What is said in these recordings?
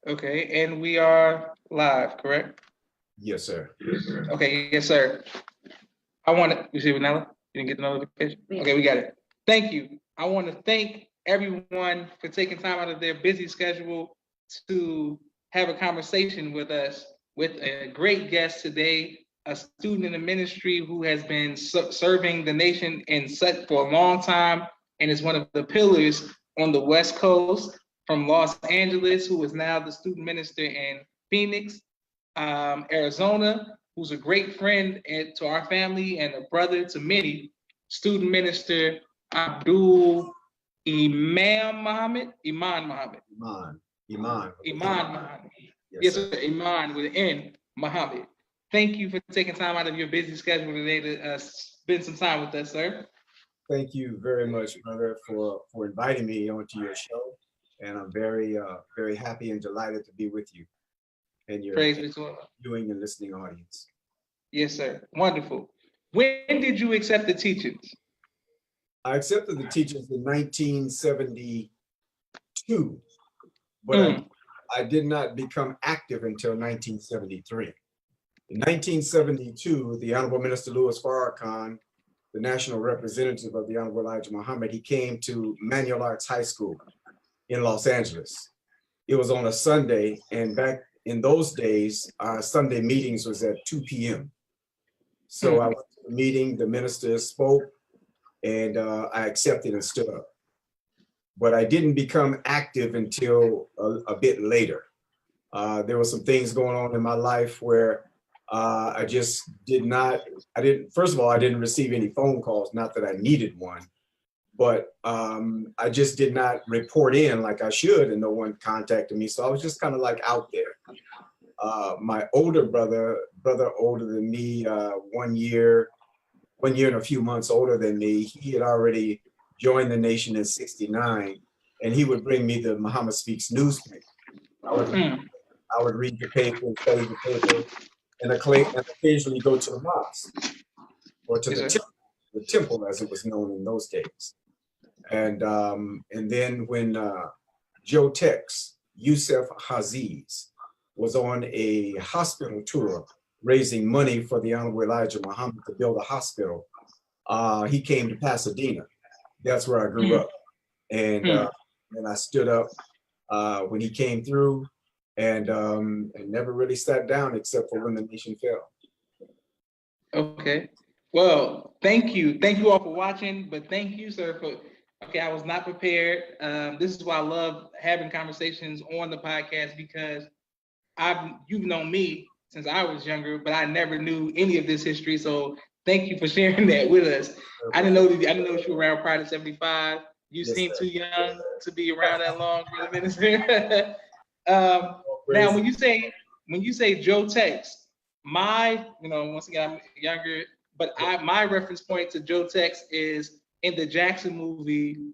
Okay, and we are live, correct? Yes, sir. Okay, yes, sir. I want to, you see it, Nella? You didn't get the notification? Okay, we got it. Thank you. I want to thank everyone for taking time out of their busy schedule to have a conversation with us with a great guest today, a student in the ministry who has been serving the nation in such for a long time and is one of the pillars on the West Coast from Los Angeles, who is now the student minister in Phoenix, Arizona, who's a great friend to our family and a brother to many, student minister Abdul Iman Muhammad. Yes, sir. Iman with an N, Muhammad. Thank you for taking time out of your busy schedule today to spend some time with us, sir. Thank you very much, brother, for inviting me onto your show. And I'm very, very happy and delighted to be with you and your viewing and listening audience. Yes, sir. Wonderful. When did you accept the teachings? I accepted the teachings in 1972, but I did not become active until 1973. In 1972, the Honorable Minister Louis Farrakhan, the national representative of the Honorable Elijah Muhammad, he came to Manual Arts High School in Los Angeles. It was on a Sunday, and back in those days, Sunday meetings was at 2 p.m. So I went to the meeting, the minister spoke, and I accepted and stood up. But I didn't become active until a bit later. There were some things going on in my life where I just first of all, I didn't receive any phone calls, not that I needed one, but I just did not report in like I should, and no one contacted me. So I was just kind of like out there. My older brother older than me, 1 year and a few months older than me, he had already joined the nation in '69, and he would bring me the Muhammad Speaks newspaper. I would read the paper, study the paper, and occasionally go to the mosque or to the temple as it was known in those days. And then when Joe Tex, Yusuf Haziz, was on a hospital tour raising money for the Honorable Elijah Muhammad to build a hospital, he came to Pasadena. That's where I grew up. And I stood up when he came through, and never really sat down except for when the nation fell. Okay. Well, thank you. Thank you all for watching, but thank you, sir, okay, I was not prepared. This is why I love having conversations on the podcast, because you've known me since I was younger, but I never knew any of this history. So thank you for sharing that with us. I didn't know you were around prior to '75. You seem too young to be around that long, brother minister. Now, when you say Joe Tex, once again, I'm younger, but my reference point to Joe Tex is in the Jackson movie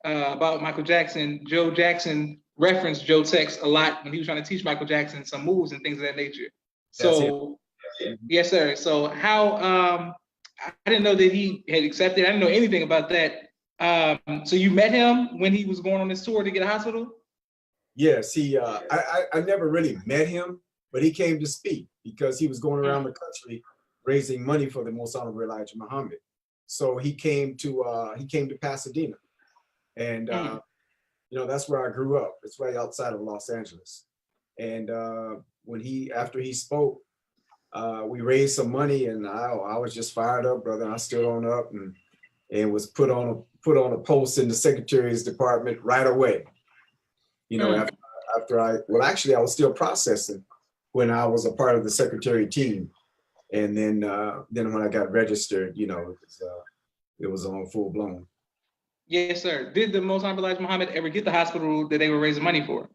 about Michael Jackson. Joe Jackson referenced Joe Tex a lot when he was trying to teach Michael Jackson some moves and things of that nature. So, yes, sir. So how, I didn't know that he had accepted. I didn't know anything about that. So you met him when he was going on this tour to get a hospital? Yes, I never really met him, but he came to speak because he was going around the country raising money for the Most Honorable Elijah Muhammad. So he came to Pasadena, and that's where I grew up. It's right outside of Los Angeles. And after he spoke, we raised some money, and I was just fired up, brother. I stood on up and was put on a post in the Secretary's department right away. After I was still processing when I was a part of the Secretary team. And then when I got registered, it was on full blown. Yes, sir. Did the Most Hon Elijah Muhammad ever get the hospital that they were raising money for?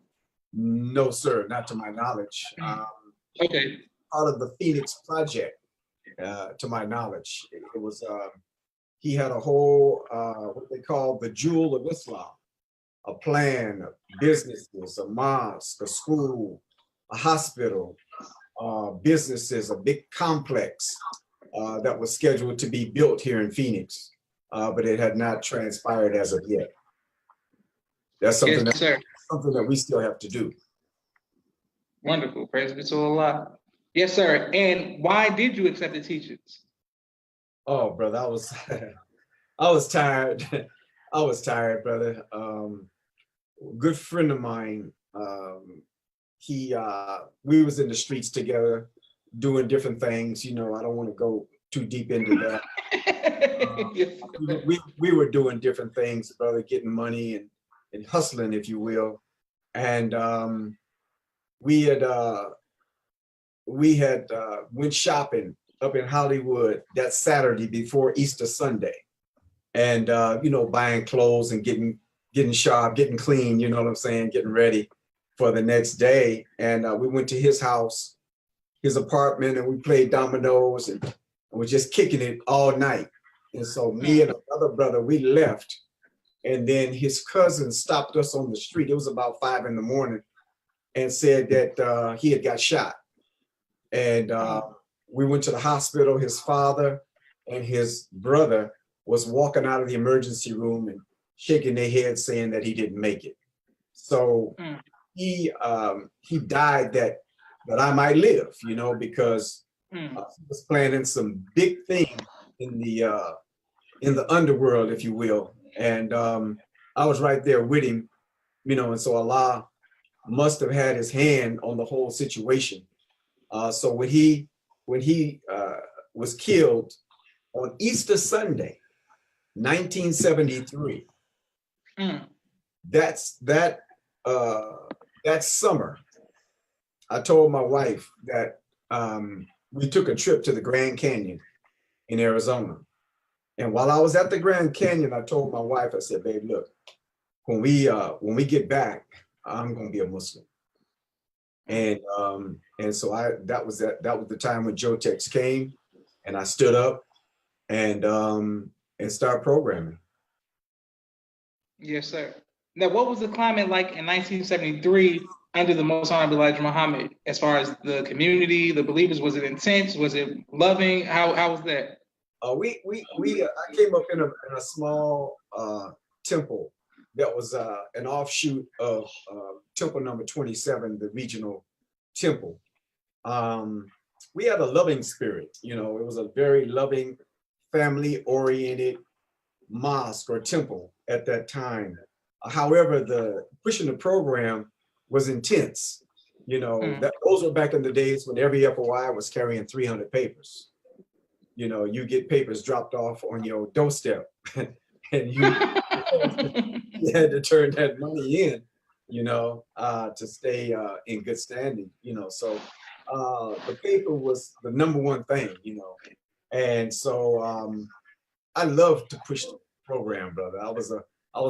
No, sir, not to my knowledge. Okay. Part of the Phoenix Project, to my knowledge, it was he had a whole what they call the Jewel of Islam, a plan of businesses, a mosque, a school, a hospital, businesses, a big complex that was scheduled to be built here in Phoenix, but it had not transpired as of yet. That's something, something that we still have to do. Wonderful. Praise be to Allah. Yes, sir. And why did you accept the teachings? Oh, brother, I was tired. I was tired, brother. Good friend of mine, we was in the streets together doing different things. You know, I don't want to go too deep into that. Yes, sir. We were doing different things, brother, getting money and hustling, if you will. And we had went shopping up in Hollywood that Saturday before Easter Sunday, and you know, buying clothes and getting sharp, getting clean. You know what I'm saying? Getting ready for the next day. And we went to his house, his apartment, and we played dominoes and we're just kicking it all night. And so me and another brother, we left, and then his cousin stopped us on the street. It was about 5 a.m. and said that he had got shot. And we went to the hospital. His father and his brother was walking out of the emergency room and shaking their heads saying that he didn't make it. So he died that I might live, you know, because he was planning some big thing in the underworld, if you will. And I was right there with him, you know, and so Allah must have had his hand on the whole situation. So when he was killed on Easter Sunday, 1973, that summer, I told my wife that we took a trip to the Grand Canyon in Arizona. And while I was at the Grand Canyon, I told my wife, I said, babe, look, when we get back, I'm gonna be a Muslim. And so that was the time when Jotex came, and I stood up and started programming. Yes, sir. Now, what was the climate like in 1973 under the Most Hon Elijah Muhammad, as far as the community, the believers? Was it intense? Was it loving? How was that? I came up in a small temple that was an offshoot of temple number 27, the regional temple. We had a loving spirit, you know. It was a very loving, family-oriented mosque or temple at that time. However, the pushing the program was intense. You know, those were back in the days when every FOI was carrying 300 papers. You know, you get papers dropped off on your doorstep, and you had to turn that money in, you know, to stay in good standing, you know. So the paper was the number one thing, you know. And so I loved to push the program, brother. I was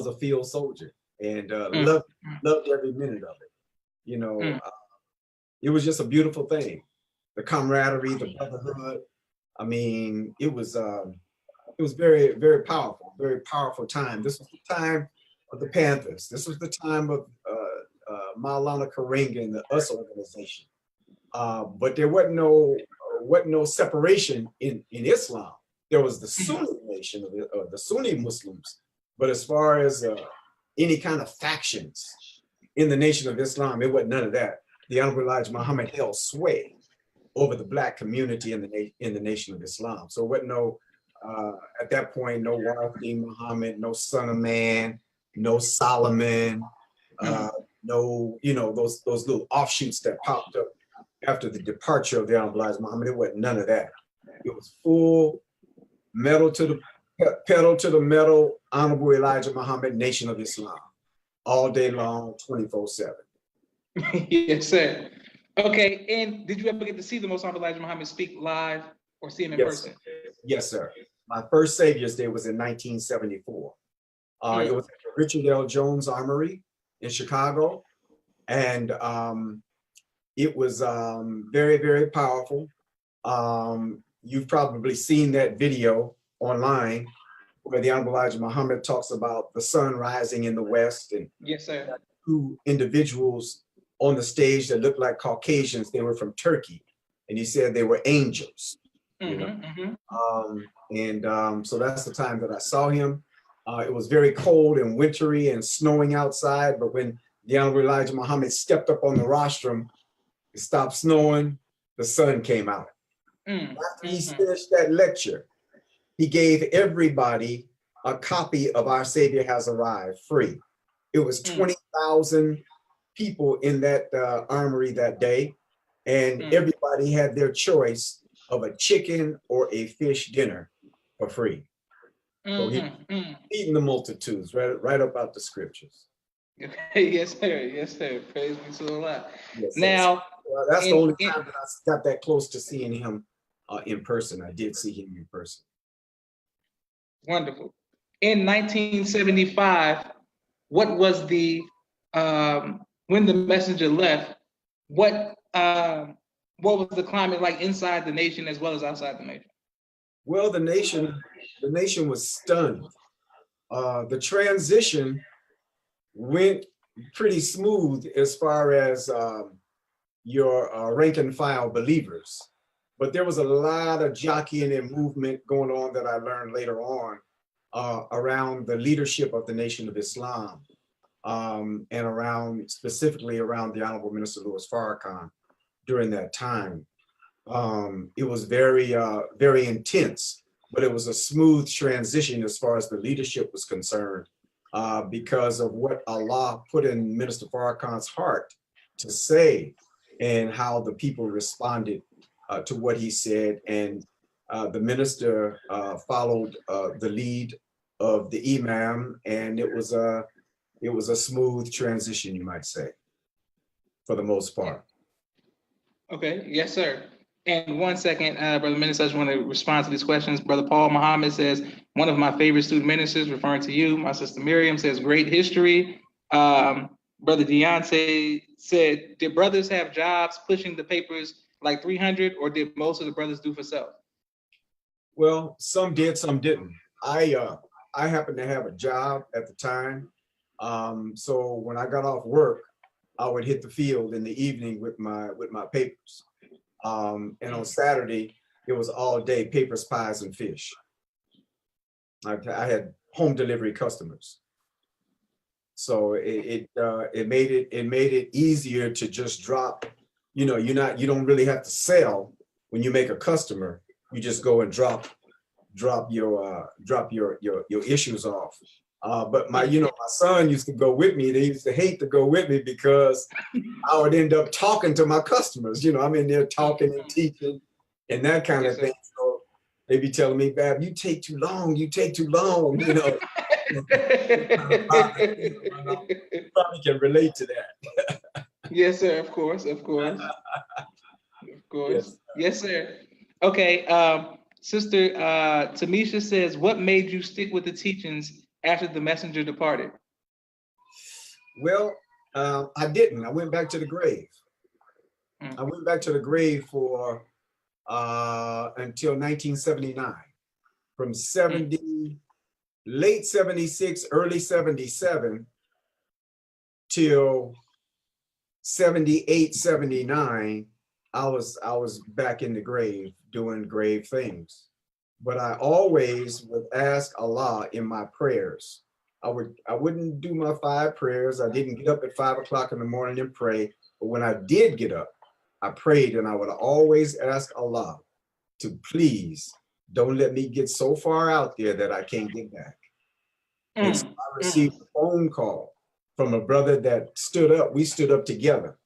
a field soldier, and loved every minute of it. You know, it was just a beautiful thing. The camaraderie, the brotherhood. I mean, it was very, very powerful time. This was the time of the Panthers. This was the time of Maulana Karenga and the US organization. But there wasn't no separation in Islam. There was the Sunni nation of the Sunni Muslims. But as far as any kind of factions in the nation of Islam, it wasn't none of that. The Honorable Elijah Muhammad held sway over the Black community in the nation of Islam. So it wasn't no, at that point, no Warathine Muhammad, no Son of Man, no Solomon, no, you know, those little offshoots that popped up after the departure of the Honorable Elijah Muhammad. It wasn't none of that. It was full pedal to the metal, Honorable Elijah Muhammad, Nation of Islam, all day long, 24/7. Yes, sir. Okay, and did you ever get to see the Most Hon Elijah Muhammad speak live or see him in person? Yes, sir. My first Savior's Day was in 1974. It was at the Richard L. Jones Armory in Chicago, and it was very, very powerful. You've probably seen that video online where the Honorable Elijah Muhammad talks about the sun rising in the west, and yes, sir, two individuals on the stage that looked like Caucasians. They were from Turkey, and he said they were angels. You know, so that's the time that I saw him. It was very cold and wintry and snowing outside, but when the Honorable Elijah Muhammad stepped up on the rostrum, It stopped snowing. The sun came out. After he finished that lecture, he gave everybody a copy of Our Savior Has Arrived free. It was 20,000 people in that armory that day, and everybody had their choice of a chicken or a fish dinner for free. So he feeding the multitudes right up out the scriptures. Yes, sir. Yes, sir. Praise be to Allah. Yes, Now, that's the only time that I got that close to seeing him in person. I did see him in person. Wonderful. In 1975, what was the when the messenger left? What was the climate like inside the nation as well as outside the nation? Well, the nation was stunned. The transition went pretty smooth as far as your rank and file believers, but there was a lot of jockeying and movement going on that I learned later on around the leadership of the Nation of Islam, and specifically around the Honorable Minister Louis Farrakhan during that time. It was very, very intense, but it was a smooth transition as far as the leadership was concerned, because of what Allah put in Minister Farrakhan's heart to say and how the people responded to what he said. And the minister followed the lead of the Imam, and it was a smooth transition, you might say, for the most part. Okay, yes, sir. And 1 second, Brother Minister, I just want to respond to these questions. Brother Paul Muhammad says, one of my favorite student ministers, referring to you. My sister Miriam says, great history. Brother Deontay said, did brothers have jobs pushing the papers like 300, or did most of the brothers do for self? Well, some did, some didn't. I happened to have a job at the time. So when I got off work, I would hit the field in the evening with my papers. And on Saturday, it was all day papers, pies, and fish. I had home delivery customers. So it made it easier to just drop. You know, you don't really have to sell when you make a customer. You just go and drop your issues off. But my son used to go with me. They used to hate to go with me because I would end up talking to my customers. I'm in there talking and teaching and that kind of thing. So they'd be telling me, "Bab, you take too long. You take too long." You probably can relate to that. Yes, sir. Of course. Of course. Of course. Yes, sir. Okay. Sister Tamisha says, what made you stick with the teachings after the messenger departed? Well, I didn't. I went back to the grave. I went back to the grave for until 1979. From late 76, early 77 till 78, 79, I was back in the grave doing grave things. But I always would ask Allah in my prayers. I wouldn't do my 5 prayers. I didn't get up at 5 o'clock in the morning and pray. But when I did get up, I prayed, and I would always ask Allah to please don't let me get so far out there that I can't get back. And so I received a phone call from a brother that stood up. We stood up together,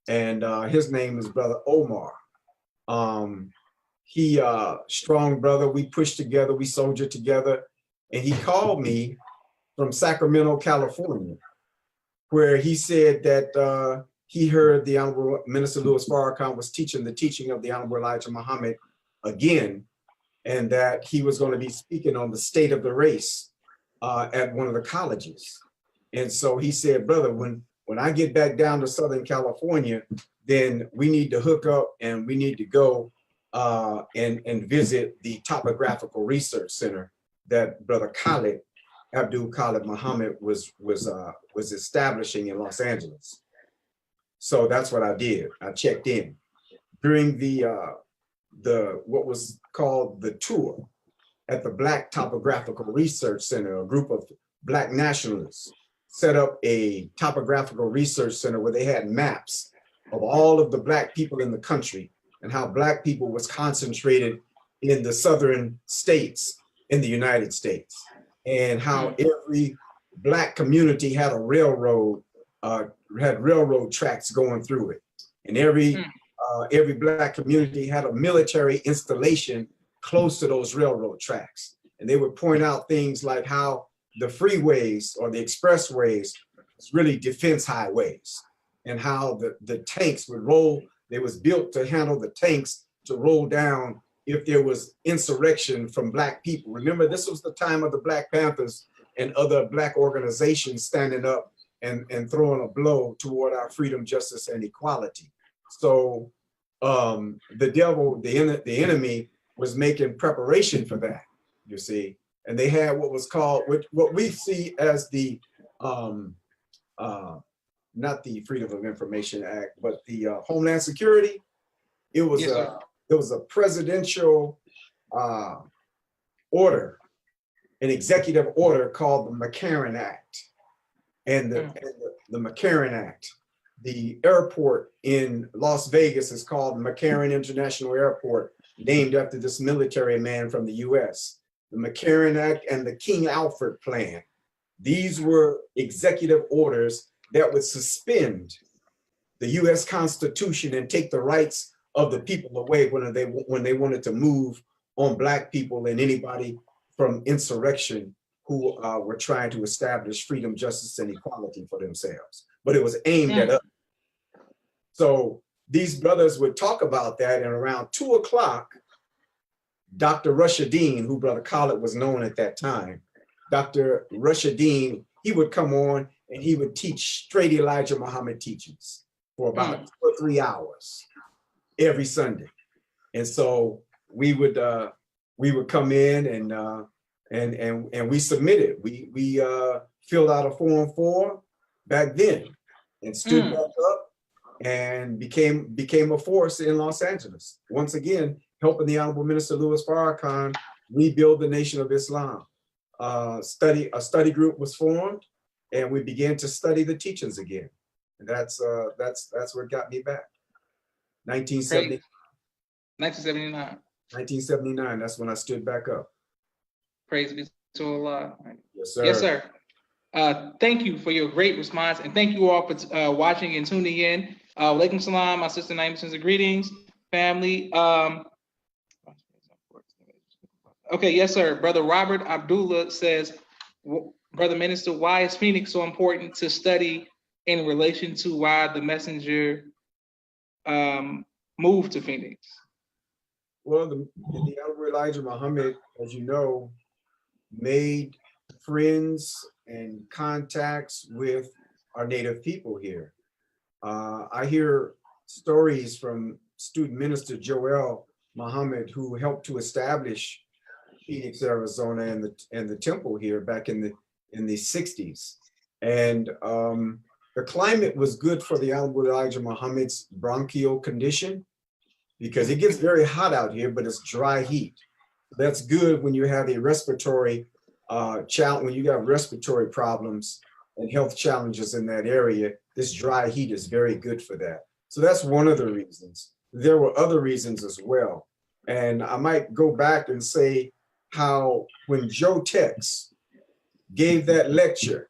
and his name is Brother Omar. He strong brother. We pushed together. We soldiered together, and he called me from Sacramento, California, where he said that he heard the Honorable Minister Louis Farrakhan was teaching the teaching of the Honorable Elijah Muhammad again, and that he was going to be speaking on the state of the race at one of the colleges. And so he said, brother, when I get back down to Southern California, then we need to hook up and we need to go and visit the Topographical Research Center that Brother Abdul Khalid Muhammad was establishing in Los Angeles. So that's what I did. I checked in during the what was called the tour at the Black Topographical Research Center. A group of Black nationalists set up a topographical research center where they had maps of all of the Black people in the country, and how Black people was concentrated in the southern states in the United States, and how every Black community had a railroad, had railroad tracks going through it, and every Black community had a military installation close to those railroad tracks. And they would point out things like how the freeways or the expressways was really defense highways, and how the tanks would roll. They was built to handle the tanks to roll down if there was insurrection from Black people. Remember, this was the time of the Black Panthers and other Black organizations standing up and throwing a blow toward our freedom, justice, and equality. So the devil, the enemy, was making preparation for that, you see. And they had what was called, what we see as the, not the Freedom of Information Act, but the Homeland Security. It was there was a presidential order, an executive order called the McCarran Act. And the McCarran Act, the airport in Las Vegas is called McCarran International Airport, named after this military man from the US. The McCarran Act and the King Alfred Plan. These were executive orders that would suspend the US Constitution and take the rights of the people away when they wanted to move on Black people and anybody from insurrection who were trying to establish freedom, justice, and equality for themselves. But it was aimed at us. So these brothers would talk about that, and around 2 o'clock, Dr. Rushadeen, who Brother Khaled was known at that time, Dr. Rushadeen, he would come on and he would teach straight Elijah Muhammad teachings for about 2 or 3 hours every Sunday. And so we would come in and we submitted. We filled out a Form 4 back then and stood back up and became a force in Los Angeles. Once again, helping the Honorable Minister Louis Farrakhan rebuild the Nation of Islam. A study group was formed, and we began to study the teachings again. And that's what got me back. 1970. 1979. 1979. That's when I stood back up. Praise be to Allah. Yes, sir. Yes, sir. Thank you for your great response, and thank you all for watching and tuning in. Walaikum salam. My sister Naima sends her greetings, family. Okay, yes, sir. Brother Robert Abdullah says, Brother Minister, why is Phoenix so important to study in relation to why the messenger moved to Phoenix? Well, the Honorable Elijah Muhammad, as you know, made friends and contacts with our native people here. I hear stories from student minister Joel Muhammad, who helped to establish Phoenix, Arizona, and the temple here back in the 60s. And the climate was good for the Honorable Elijah Muhammad's bronchial condition, because it gets very hot out here, but it's dry heat. That's good when you have a respiratory challenge, when you got respiratory problems and health challenges in that area. This dry heat is very good for that. So that's one of the reasons. There were other reasons as well. And I might go back and say how when Joe Tex gave that lecture,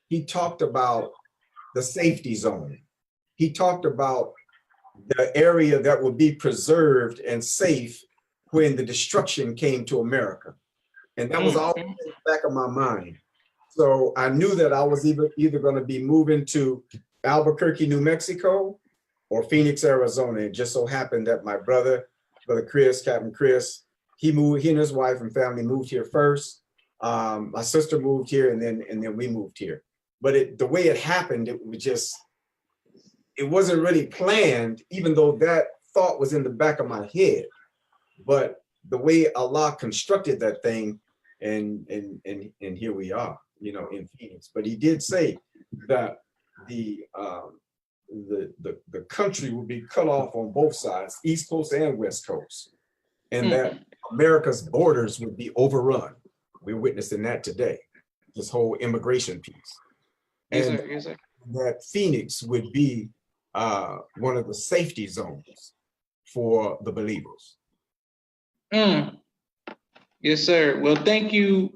he talked about the safety zone. He talked about the area that would be preserved and safe when the destruction came to America. And that was always in the back of my mind. So I knew that I was either going to be moving to Albuquerque, New Mexico, or Phoenix, Arizona. It just so happened that my brother Chris, Captain Chris, he and his wife and family moved here first. My sister moved here, and then we moved here. But the way it happened, it wasn't really planned, even though that thought was in the back of my head. But the way Allah constructed that thing, and here we are, in Phoenix. But he did say that the country would be cut off on both sides, East Coast and West Coast, and that America's borders would be overrun. We're witnessing that today, this whole immigration piece. Yes, and sir. Yes, sir. that Phoenix would be one of the safety zones for the believers. Mm. Yes, sir. Well, thank you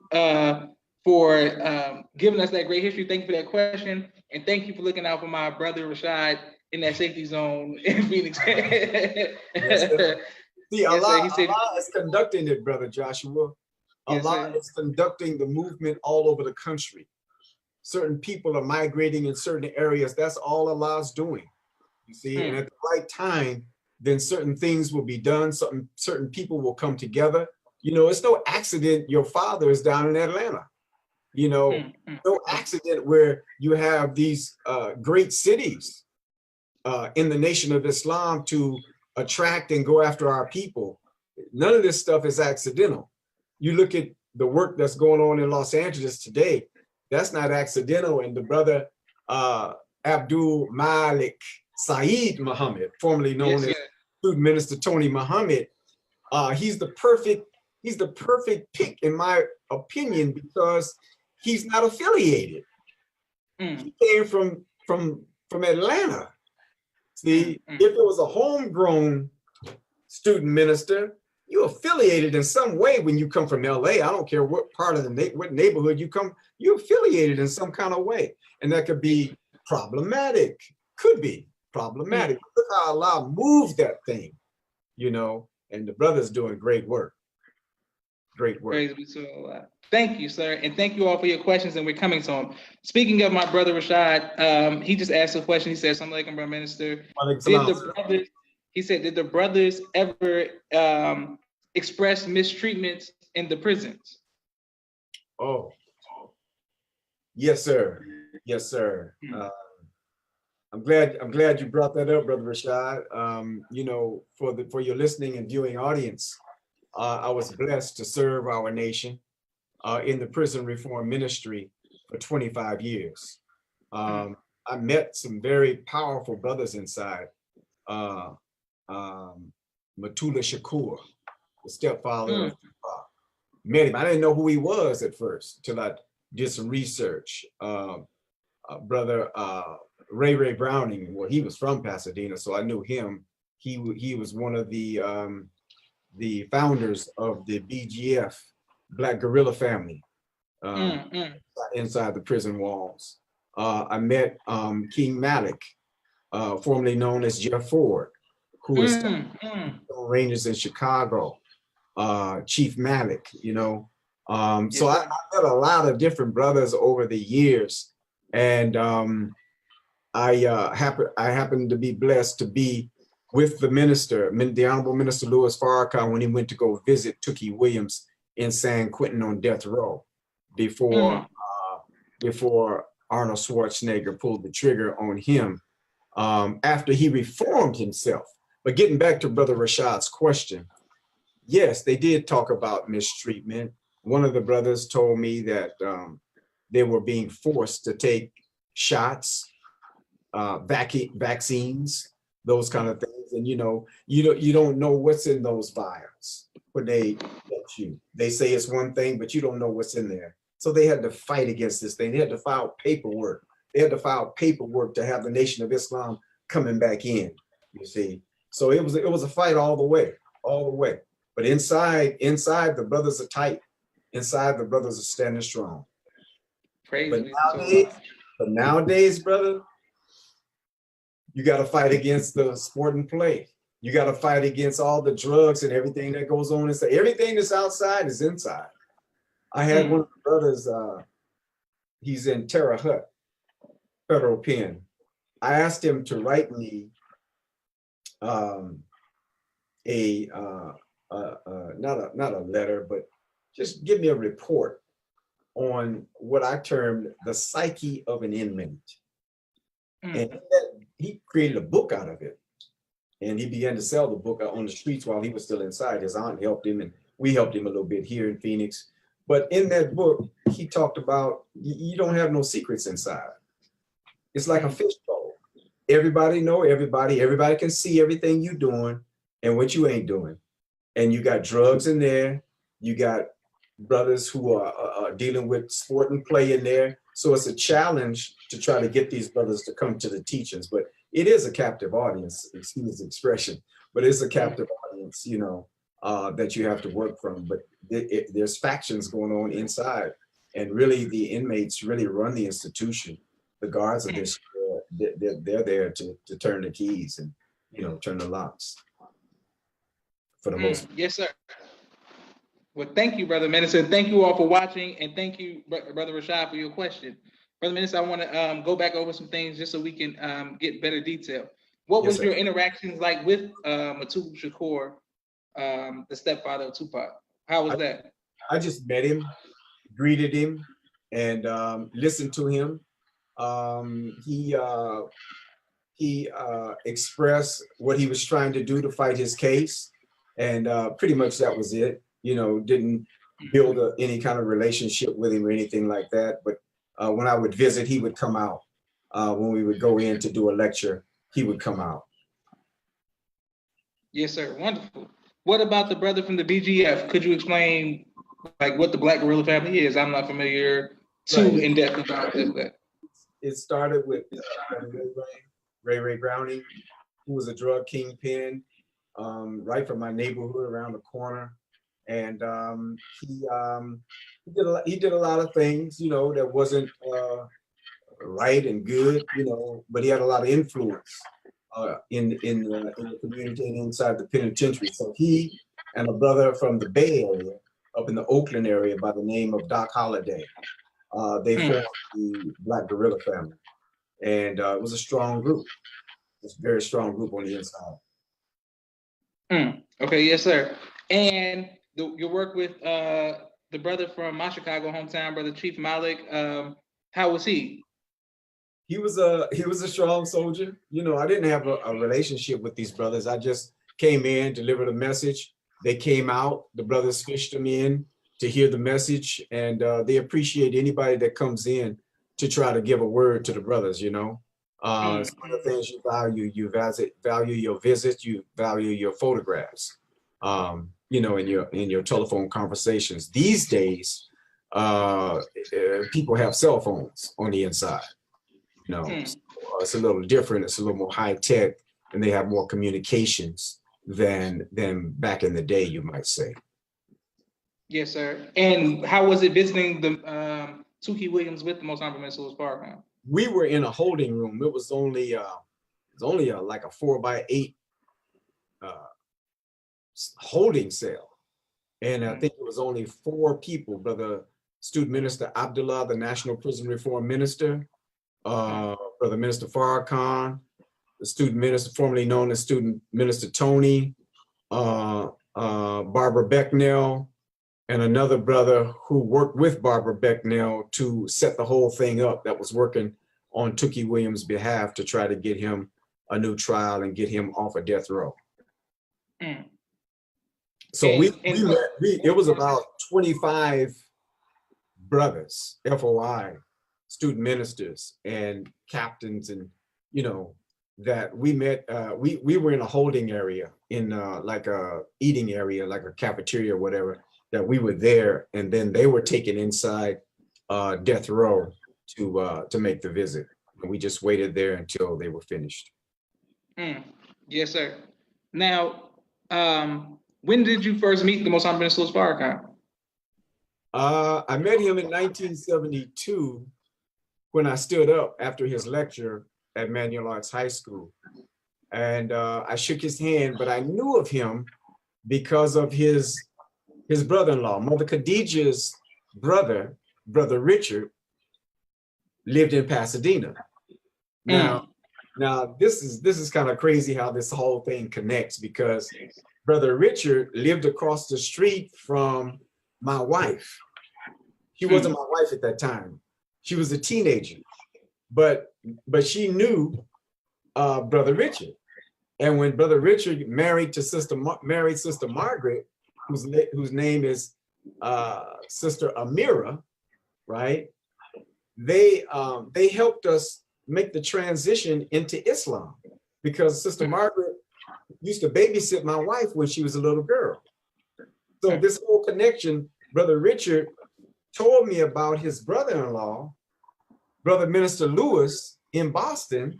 for giving us that great history. Thank you for that question. And thank you for looking out for my brother Rashad in that safety zone in Phoenix. Yes, sir. See, Yes, Allah, sir. Allah is conducting it, Brother Joshua. Yes, Allah sir. is conducting the movement all over the country. Certain people are migrating in certain areas. That's all Allah's doing. You see, and at the right time, then certain things will be done. Certain people will come together. You know, it's no accident your father is down in Atlanta. You know, no accident where you have these great cities in the Nation of Islam to attract and go after our people. None of this stuff is accidental. You look at the work that's going on in Los Angeles today, that's not accidental. And the brother Abdul Malik Saeed Muhammad, formerly known as Student Minister Tony Muhammad, he's the perfect pick in my opinion, because he's not affiliated. He came from Atlanta. See, if it was a homegrown student minister, you're affiliated in some way when you come from LA. I don't care what part of what neighborhood you come, you're affiliated in some kind of way. And that could be problematic, could be problematic. Look how Allah moved that thing, you know, and the brother's doing great work. Great work. Praise be to Allah. Thank you, sir. And thank you all for your questions, and we're coming to him. Speaking of my brother Rashad, he just asked a question. He said, "Assalamu alaikum, brother minister. Did the brothers ever express mistreatments in the prisons?" Oh, yes, sir. Yes, sir. I'm glad you brought that up, brother Rashad. You know, for your listening and viewing audience, I was blessed to serve our nation in the prison reform ministry for 25 years. I met some very powerful brothers inside. Matula Shakur, the stepfather of Tupac. Met him. I didn't know who he was at first till I did some research. Brother Ray Browning, well, he was from Pasadena, so I knew him. He was one of the founders of the BGF, Black Guerrilla Family, inside the prison walls. I met King Malik, formerly known as Jeff Ford, who is Rangers in Chicago, Chief Malik, you know. So I met a lot of different brothers over the years, and I happened to be blessed to be with the minister, the Honorable Minister Louis Farrakhan, when he went to go visit Tookie Williams in San Quentin on death row before Arnold Schwarzenegger pulled the trigger on him after he reformed himself. But getting back to Brother Rashad's question, yes, they did talk about mistreatment. One of the brothers told me that they were being forced to take shots, vaccines, those kind of things. And you know, you don't know what's in those vials when they get you. They say it's one thing, but you don't know what's in there. So they had to fight against this thing. They had to file paperwork. They had to file paperwork to have the Nation of Islam coming back in, you see. So it was a fight all the way. But inside the brothers are tight. Inside the brothers are standing strong. But nowadays, brother, you got to fight against the sport and play. You got to fight against all the drugs and everything that goes on inside. Everything that's outside is inside. I had one of the brothers, he's in Terre Haute, federal pen. I asked him to write me not a letter, but just give me a report on what I termed the psyche of an inmate. And he created a book out of it. And he began to sell the book on the streets while he was still inside. His aunt helped him, and we helped him a little bit here in Phoenix. But in that book, he talked about you don't have no secrets inside. It's like a fishbowl. Everybody know everybody. Everybody can see everything you're doing and what you ain't doing. And you got drugs in there. You got brothers who are dealing with sport and play in there. So it's a challenge to try to get these brothers to come to the teachings. But it is a captive audience, excuse the expression, but it's a captive audience, you know, that you have to work from. But there's factions going on inside, and really the inmates really run the institution. The guards are just they're there to turn the keys and, you know, turn the locks for the most. Yes, sir. Well, thank you, Brother Minister. Thank you all for watching, and thank you, Brother Rashad, for your question. Brother Minister, I want to go back over some things just so we can get better detail. What Yes, was sir. your interactions like with Matu Shakur, the stepfather of Tupac? How was that? I just met him, greeted him, and listened to him. He expressed what he was trying to do to fight his case, and pretty much that was it. You know, didn't build any kind of relationship with him or anything like that. But when I would visit, he would come out. When we would go in to do a lecture, he would come out. Yes, sir. Wonderful. What about the brother from the BGF? Could you explain like what the Black Guerrilla family is? I'm not familiar too in depth about that. It started with Ray Browning, who was a drug kingpin, right from my neighborhood around the corner. And he did a lot of things, you know, that wasn't right and good, you know, but he had a lot of influence in the community and inside the penitentiary. So he and a brother from the Bay Area, up in the Oakland area, by the name of Doc Holliday, they formed the Black Guerrilla family, and it was a strong group. It's a very strong group on the inside. Okay, yes, sir. And your work with the brother from my Chicago hometown, Brother Chief Malik, how was he? He was a strong soldier. You know, I didn't have a relationship with these brothers. I just came in, delivered a message. They came out. The brothers fished them in to hear the message, and they appreciate anybody that comes in to try to give a word to the brothers. You know, some of the things you value your visits, you value your photographs. You know, in your telephone conversations. These days, people have cell phones on the inside. You know, it's a little different. It's a little more high tech, and they have more communications than back in the day, you might say. Yes, sir. And how was it visiting the Tukey Williams with the Most Hon Minister Louis Farrakhan? We were in a holding room. It was only like a 4x8 holding cell, and I think it was only 4 people. Brother Student Minister Abdullah, the National Prison Reform Minister, Brother Minister Farrakhan, the Student Minister formerly known as Student Minister Tony, Barbara Becknell, and another brother who worked with Barbara Becknell to set the whole thing up, that was working on Tukey Williams' behalf to try to get him a new trial and get him off of death row. So it was about 25 brothers, FOI, student ministers and captains, and you know, that we met. We were in a holding area, in like a eating area, like a cafeteria or whatever, that we were there, and then they were taken inside death row to make the visit. And we just waited there until they were finished. Yes, sir. Now, when did you first meet the Most Hon Minister Louis Farrakhan? I met him in 1972 when I stood up after his lecture at Manual Arts High School. And I shook his hand, but I knew of him because of his brother-in-law. Mother Khadijah's brother Richard, lived in Pasadena. Now this is kind of crazy how this whole thing connects, because Brother Richard lived across the street from my wife. She wasn't my wife at that time. She was a teenager, but she knew Brother Richard. And when Brother Richard married Sister Margaret, whose name is Sister Amira, right? They helped us make the transition into Islam, because Sister Margaret used to babysit my wife when she was a little girl. So this whole connection, Brother Richard told me about his brother-in-law, Brother Minister Lewis in Boston,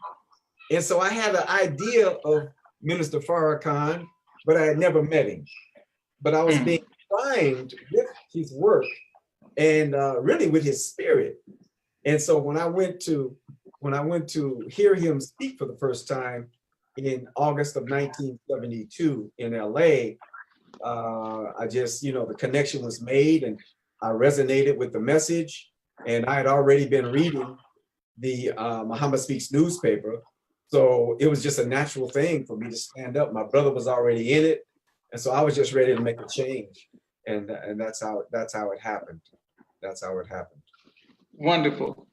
And so I had an idea of Minister Farrakhan, but I had never met him. But I was being primed with his work and really with his spirit. And so when I went to hear him speak for the first time in August of 1972 in LA, I just, the connection was made and I resonated with the message. And I had already been reading the Muhammad Speaks newspaper. So it was just a natural thing for me to stand up. My brother was already in it. And so I was just ready to make a change. And that's how it happened. That's how it happened. Wonderful.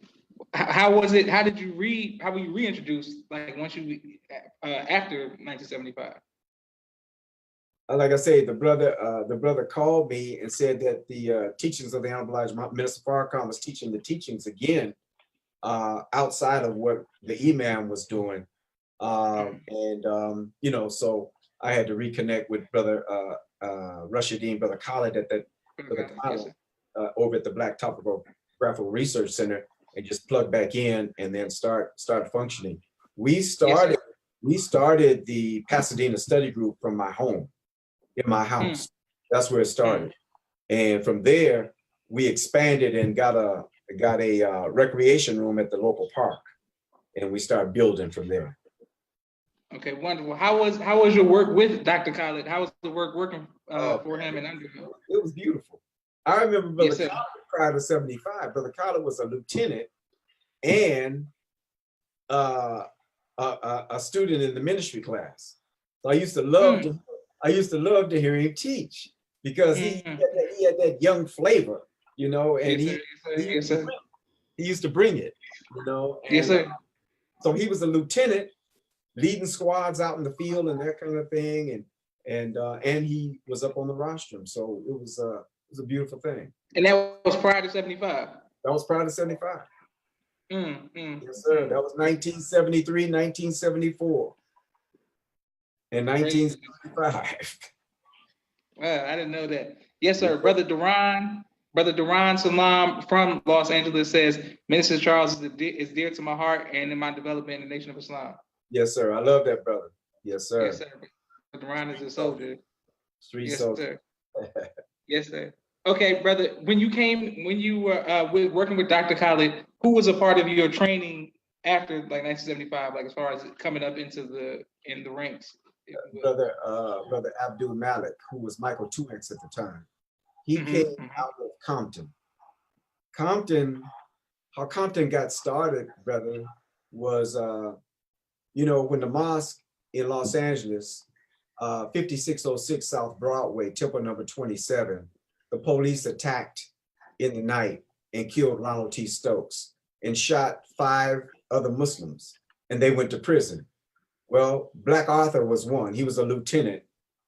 How was it? How did you how were you reintroduced? Like once you, after 1975? Like I say, the brother called me and said that the teachings of the Honorable Minister Farrakhan was teaching the teachings again, outside of what the Iman was doing. So I had to reconnect with Brother Rashidin, Brother Khalid at that, over at the Black Topographical Research Center, and just plug back in and then start functioning. We started the Pasadena study group from my home, in my house. That's where it started. And from there, we expanded and got a recreation room at the local park. And we started building from there. Okay, wonderful. How was your work with Dr. Khalid? How was the work working for him and under him? It was beautiful. I remember Brother Khalid prior to 75. Brother Khalid was a lieutenant and a student in the ministry class. So I used to love to hear him teach because he had that young flavor, and he used to bring it, And, so he was a lieutenant, leading squads out in the field and that kind of thing, and he was up on the rostrum. So it was a beautiful thing. And that was prior to 75. That was prior to 75. Yes, sir. That was 1973, 1974, and 1975. Well, I didn't know that. Yes, sir. Brother Duran Salam from Los Angeles says, Minister Charles is dear to my heart and in my development in the Nation of Islam. Yes, sir. I love that brother. Yes, sir. Yes, sir. Duran is a soldier. Street soldier. Sir. Yes, sir. Okay, brother. When you were working with Dr. Khalid, who was a part of your training after like 1975, like as far as coming up in the ranks? Brother Abdul Malik, who was Michael 2X at the time. He came out of Compton. How Compton got started, brother, was when the mosque in Los Angeles, 5606 South Broadway, Temple number 27, the police attacked in the night and killed Ronald T. Stokes and shot 5 other Muslims, and they went to prison. Well, Black Arthur was one. He was a lieutenant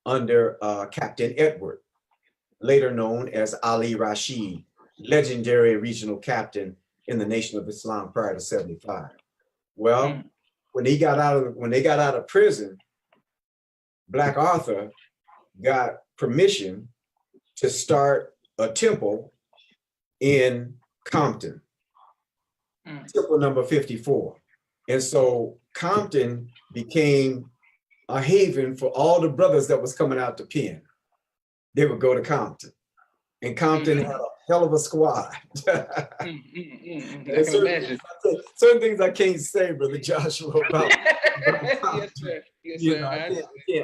under Captain Edward, later known as Ali Rashid, legendary regional captain in the Nation of Islam prior to 75. Well, when they got out of prison, Black Arthur got permission to start a temple in Compton, temple number 54. And so Compton became a haven for all the brothers that was coming out to Penn. They would go to Compton. And Compton had a hell of a squad. I can imagine. Certain things I can't say, Brother Joshua, about yes, sir. Yes, sir.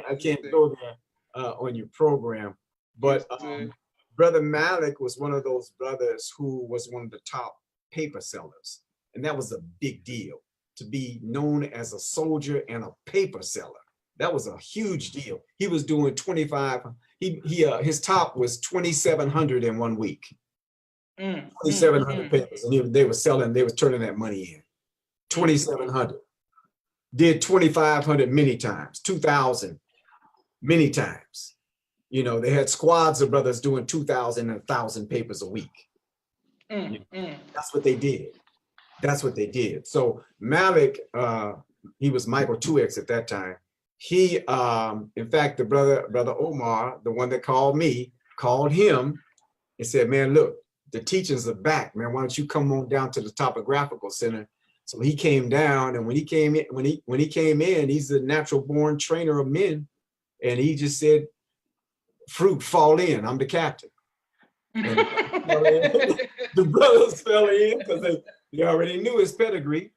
I can't go there on your program. But Brother Malik was one of those brothers who was one of the top paper sellers. And that was a big deal, to be known as a soldier and a paper seller. That was a huge deal. He was doing 25, his top was 2,700 in 1 week. 2,700 papers, and they were turning that money in. 2,700. Did 2,500 many times, 2,000 many times. They had squads of brothers doing 2,000 and 1,000 papers a week. That's what they did. That's what they did. So Malik, he was Michael 2X at that time. He, in fact, the brother Omar, the one that called me, called him and said, man, look, the teachings are back, man. Why don't you come on down to the Topographical Center So he came down, and when he came in, he's a natural born trainer of men, and he just said, "Fruit, fall in. I'm the captain." And the brothers fell in because they already knew his pedigree,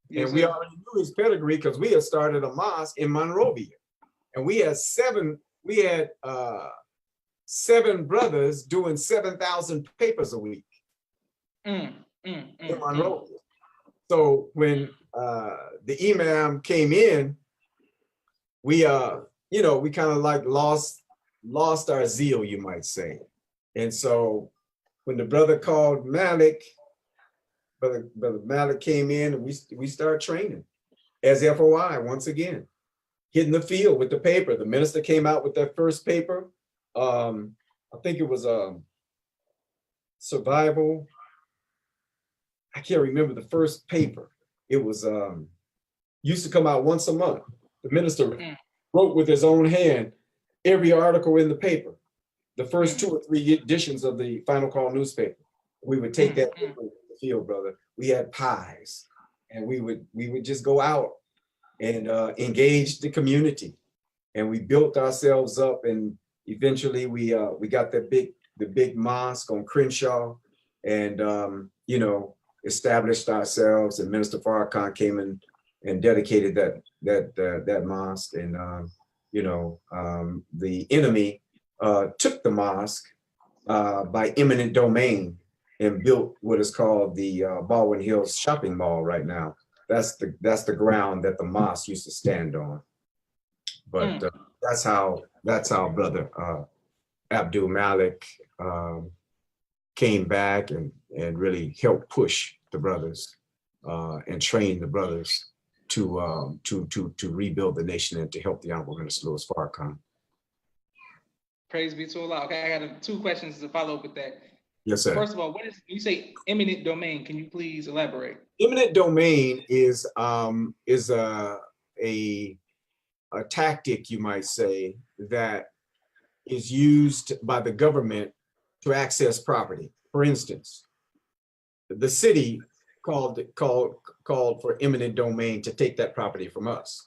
Yes, and we sir. already knew his pedigree because we had started a mosque in Monrovia, and we had seven brothers doing 7,000 papers a week in Monrovia. So when the imam came in, we we kind of like lost our zeal, you might say. And so when the brother called Malik, brother Malik came in, and we started training as FOI once again, hitting the field with the paper. The minister came out with that first paper. I think it was survival. I can't remember the first paper. It was used to come out once a month. The minister wrote with his own hand every article in the paper, the first 2 or 3 editions of the Final Call newspaper. We would take that paper to the field, brother. We had pies, and we would just go out and engage the community, and we built ourselves up, and eventually we got the big mosque on Crenshaw, and established ourselves. And Minister Farrakhan came in and dedicated that mosque, and the enemy took the mosque by eminent domain and built what is called the Baldwin Hills shopping mall right now. That's the ground that the mosque used to stand on. But that's how brother Abdul Malik came back and really helped push the brothers and train the brothers to rebuild the nation and to help the Honorable Minister Louis Farrakhan. Praise be to Allah. Okay, I got 2 questions to follow up with that. Yes, sir. First of all, what is, you say eminent domain? Can you please elaborate? Eminent domain is a tactic, you might say, that is used by the government to access property. For instance, the city called for eminent domain to take that property from us.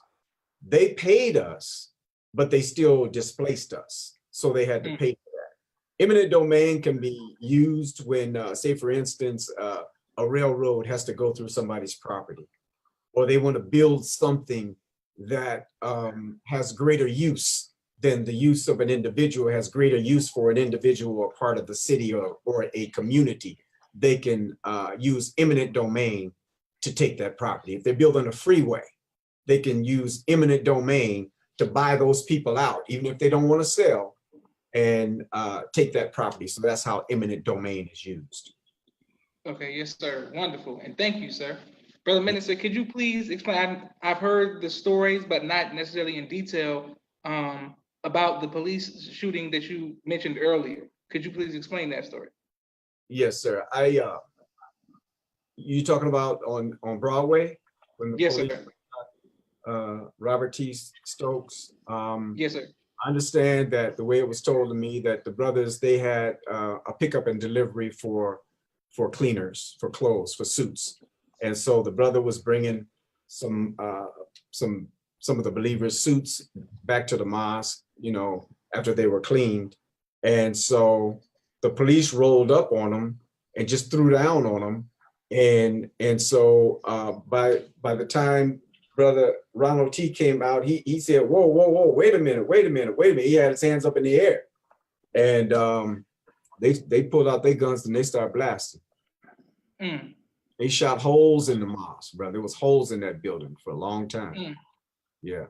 They paid us, but they still displaced us, so they had to pay for that. Eminent domain can be used when, say, for instance, a railroad has to go through somebody's property, or they want to build something that has greater use than the use of an individual, has greater use for an individual or part of the city or a community. They can use eminent domain to take that property. If they're building a freeway, they can use eminent domain to buy those people out, even if they don't want to sell, and take that property. So that's how eminent domain is used. Okay, yes, sir. Wonderful. And thank you, sir. Brother Minister, could you please explain? I've heard the stories, but not necessarily in detail, about the police shooting that you mentioned earlier. Could you please explain that story? Yes, sir. You talking about on Broadway? When the Yes, police, sir. Robert T. Stokes. Yes, sir. I understand that the way it was told to me that the brothers, they had a pickup and delivery for cleaners, for clothes, for suits. And so the brother was bringing some of the believers' suits back to the mosque, after they were cleaned. And so the police rolled up on them and just threw down on them. And so by the time Brother Ronald T came out, he said, whoa, wait a minute. He had his hands up in the air. And they pulled out their guns and they started blasting. They shot holes in the mosque, brother. There was holes in that building for a long time. Yeah.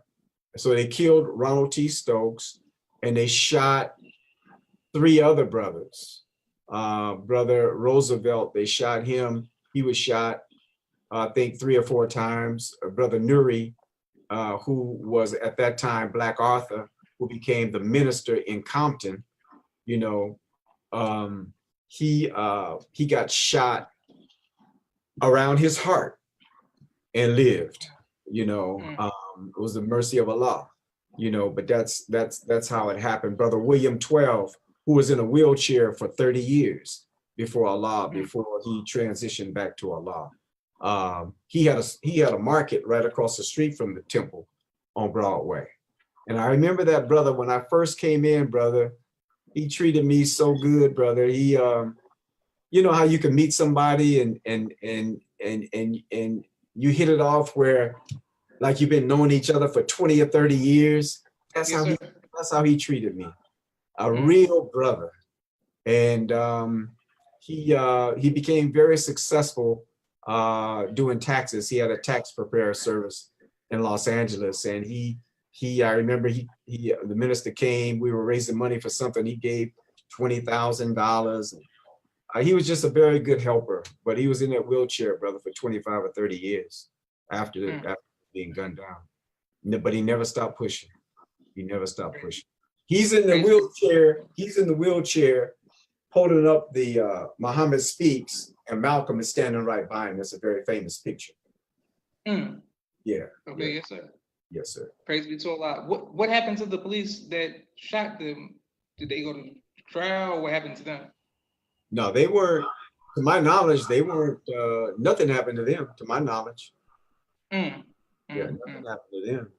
So they killed Ronald T. Stokes, and they shot 3 other brothers. Brother Roosevelt, they shot him. He was shot, I think 3 or 4 times. Brother Nuri, who was at that time Black Arthur, who became the minister in Compton, he got shot around his heart and lived. It was the mercy of Allah, but that's how it happened. Brother William 12, who was in a wheelchair for 30 years before Allah, before he transitioned back to Allah. He had a market right across the street from the temple on Broadway. And I remember that brother, when I first came in, brother, he treated me so good, brother. He, you know how you can meet somebody and you hit it off where like you've been knowing each other for 20 or 30 years. That's Yes, sir. that's how he treated me. A real brother. And he became very successful doing taxes. He had a tax preparer service in Los Angeles, and I remember the minister came. We were raising money for something. He gave $20,000. He was just a very good helper, but he was in that wheelchair, brother, for 25 or 30 years after being gunned down. But he never stopped pushing. He never stopped pushing. He's in the wheelchair. He's in the wheelchair, holding up the Muhammad Speaks, and Malcolm is standing right by him. That's a very famous picture. Yeah. Okay. Yeah. Yes, sir. Yes, sir. Praise be to Allah. What happened to the police that shot them? Did they go to trial, or what happened to them? No, they weren't. To my knowledge, they weren't. Nothing happened to them. To my knowledge. Yeah, nothing happened to them.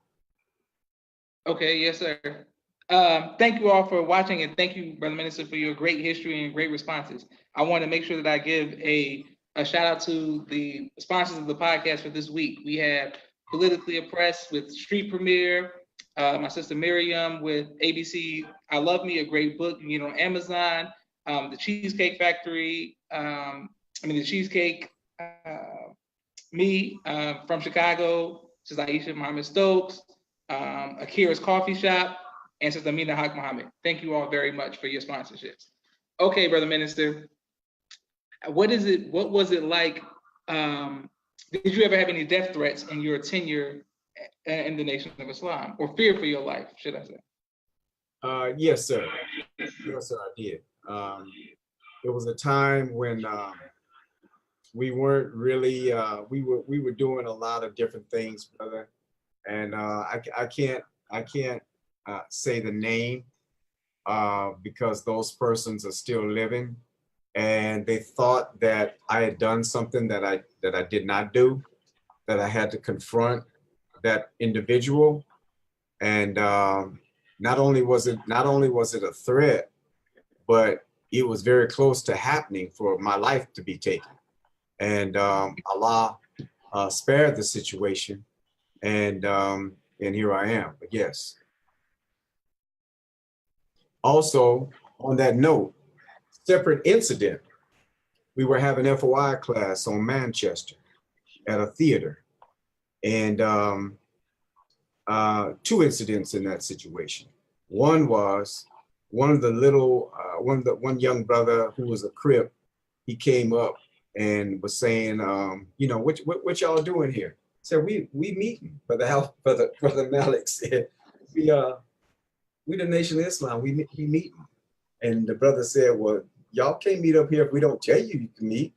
Okay. Yes, sir. Thank you all for watching, and thank you, Brother Minister, for your great history and great responses. I want to make sure that I give a shout out to the sponsors of the podcast for this week. We have Politically Oppressed with Street Premiere, my sister Miriam with ABC I Love Me, a great book you can get on Amazon, the Cheesecake Factory, the Cheesecake, me from Chicago, Sister Aisha Muhammad Stokes, Akira's Coffee Shop, and Sister Amina Haq Muhammad. Thank you all very much for your sponsorships. Okay, Brother Minister, what was it like? Did you ever have any death threats in your tenure in the Nation of Islam, or fear for your life, should I say? Yes, sir. Yes, sir, I did. There was a time when we weren't really, we were doing a lot of different things, brother. And I can't say the name because those persons are still living, and they thought that I had done something that I did not do, that I had to confront that individual. And not only was it a threat, but it was very close to happening for my life to be taken. And Allah spared the situation, and here I am. But yes. Also, on that note, separate incident, we were having FOI class on Manchester at a theater, and two incidents in that situation. One was one young brother who was a Crip. He came up and was saying, what y'all doing here? I said, we meeting. Brother Malik said, we the Nation of Islam, we meeting. And the brother said, well, y'all can't meet up here if we don't tell you can meet.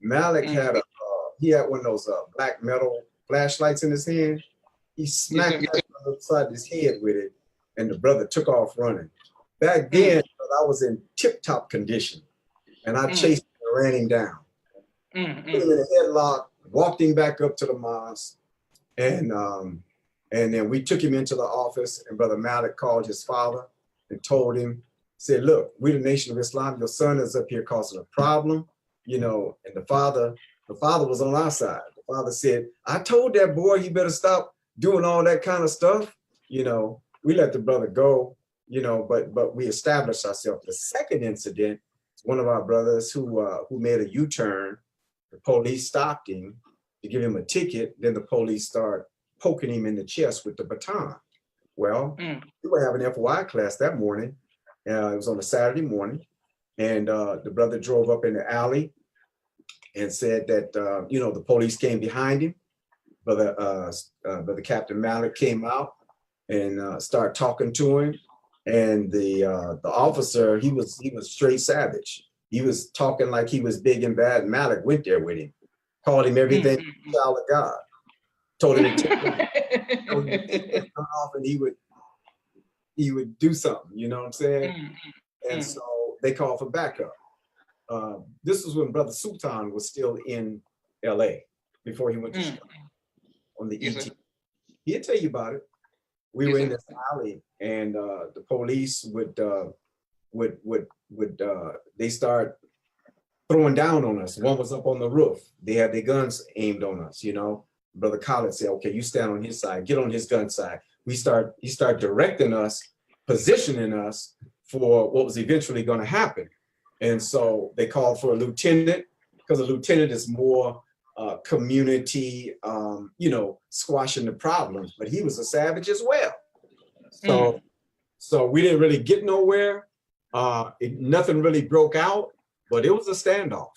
Malik had one of those black metal flashlights in his hand. He smacked that upside his head with it, and the brother took off running. Back then, I was in tip-top condition, and I chased him and ran him down. Put him in a headlock, walked him back up to the mosque, and then we took him into the office, and Brother Malik called his father and told him, said, look, we the Nation of Islam, your son is up here causing a problem, and the father was on our side. The father said, I told that boy he better stop doing all that kind of stuff. We let the brother go, but we established ourselves. The second incident, one of our brothers who made a U-turn. The police stopped him to give him a ticket. Then the police started poking him in the chest with the baton. Well, we were having FOI class that morning. It was on a Saturday morning. And the brother drove up in the alley and said that, the police came behind him. Brother Captain Malik came out and started talking to him. And the officer, he was straight savage. He was talking like he was big and bad. And Malik went there with him, called him everything, child of God. Told him to take off, and he would do something. You know what I'm saying? And so they called for backup. This was when Brother Sultan was still in LA. before he went to Chicago on the Yes, ET. sir. He'll tell you about it. We Yes, were in sir. this alley, and the police would they start throwing down on us. One was up on the roof. They had their guns aimed on us, you know. Brother Collins said, okay, you stand on his side, get on his gun side. He start directing us, positioning us for what was eventually going to happen. And so they called for a lieutenant, because a lieutenant is more community, you know, squashing the problems, but he was a savage as well. So we didn't really get nowhere. Nothing really broke out, but it was a standoff.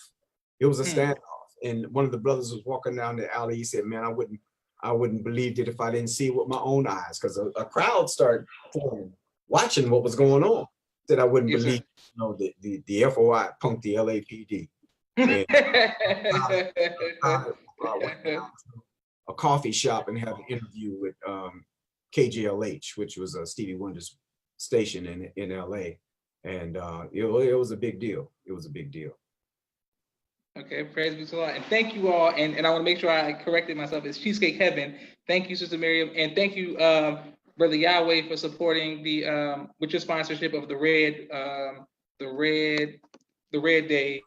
It was a standoff. And one of the brothers was walking down the alley. He said, man, I wouldn't believe it if I didn't see it with my own eyes, because a crowd started forming, watching what was going on. That I wouldn't believe, you know, the FOI punked the LAPD. And went down to a coffee shop and had an interview with KJLH, which was a Stevie Wonder's station in LA. And it was a big deal. It was a big deal. Okay, praise be to Allah. And thank you all. And I want to make sure I corrected myself. It's Cheesecake Heaven. Thank you, Sister Miriam. And thank you, Brother Yahweh, for supporting the with your sponsorship of the Red Day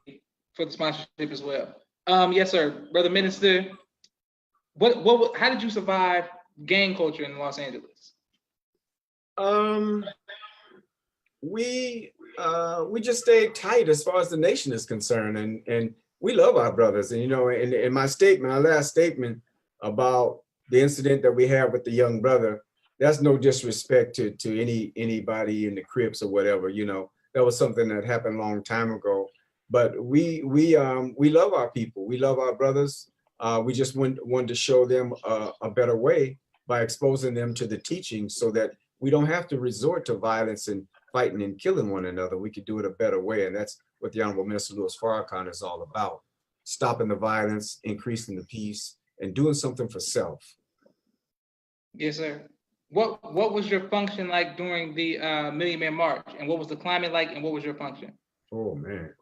for the sponsorship as well. Yes, sir. Brother Minister, how did you survive gang culture in Los Angeles? We just stayed tight as far as the nation is concerned, and we love our brothers. And you know, in my statement, our last statement about the incident that we had with the young brother, that's no disrespect to anybody in the Crips or whatever. You know, that was something that happened a long time ago. But we love our people. We love our brothers. We just wanted to show them a better way by exposing them to the teaching, so that we don't have to resort to violence and fighting and killing one another. We could do it a better way. And that's what the Honorable Minister Louis Farrakhan is all about. Stopping the violence, increasing the peace, and doing something for self. Yes, sir. What was your function like during the Million Man March? And what was the climate like, and what was your function? Oh, man.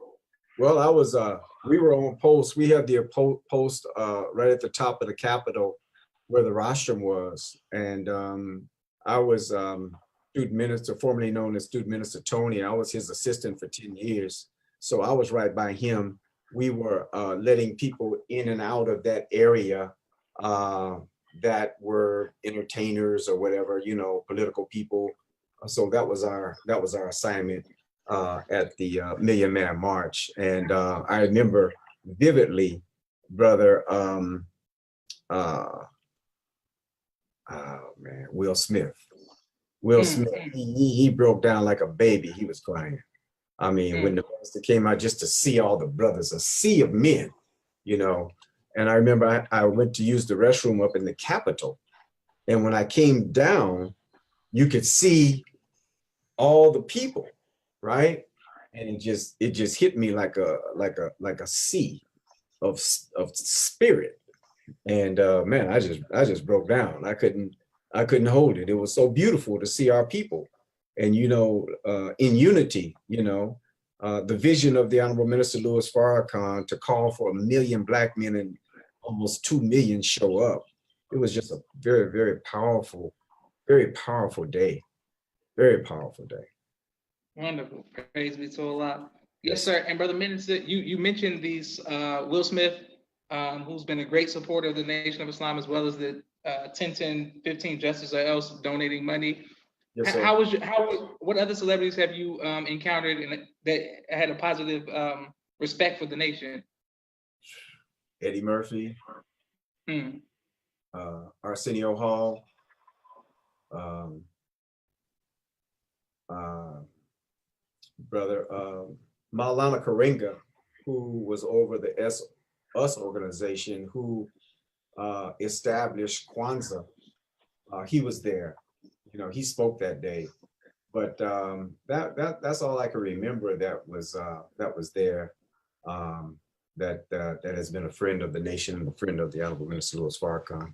Well, we were on post. We had the post right at the top of the Capitol where the rostrum was. And I was student minister, formerly known as Student Minister Tony. I was his assistant for 10 years. So I was right by him. We were letting people in and out of that area that were entertainers or whatever, you know, political people. So that was our assignment at the Million Man March. And I remember vividly, brother, Will Smith. Will Smith, he broke down like a baby. He was crying. I mean, when the minister came out, just to see all the brothers, a sea of men, you know. And I remember I went to use the restroom up in the Capitol. And when I came down, you could see all the people, right? And it just hit me like a sea of spirit. And man, I just broke down. I couldn't hold it. It was so beautiful to see our people, and you know, in unity. You know, the vision of the Honorable Minister Louis Farrakhan to call for 1 million Black men and almost 2 million show up. It was just a very, very powerful day. Very powerful day. Wonderful. Praise be to Allah. Yes, sir. And Brother Minister, you mentioned these Will Smith, who's been a great supporter of the Nation of Islam, as well as the 10-10-15 Justice or Else donating money. Yes, sir. What other celebrities have you encountered and that had a positive respect for the nation? Eddie Murphy, Arsenio Hall, brother Maulana Karenga, who was over the US organization, who established Kwanzaa. He was there. You know, he spoke that day. But that's all I can remember that was there. That has been a friend of the nation and a friend of the Honorable Minister Louis Farrakhan.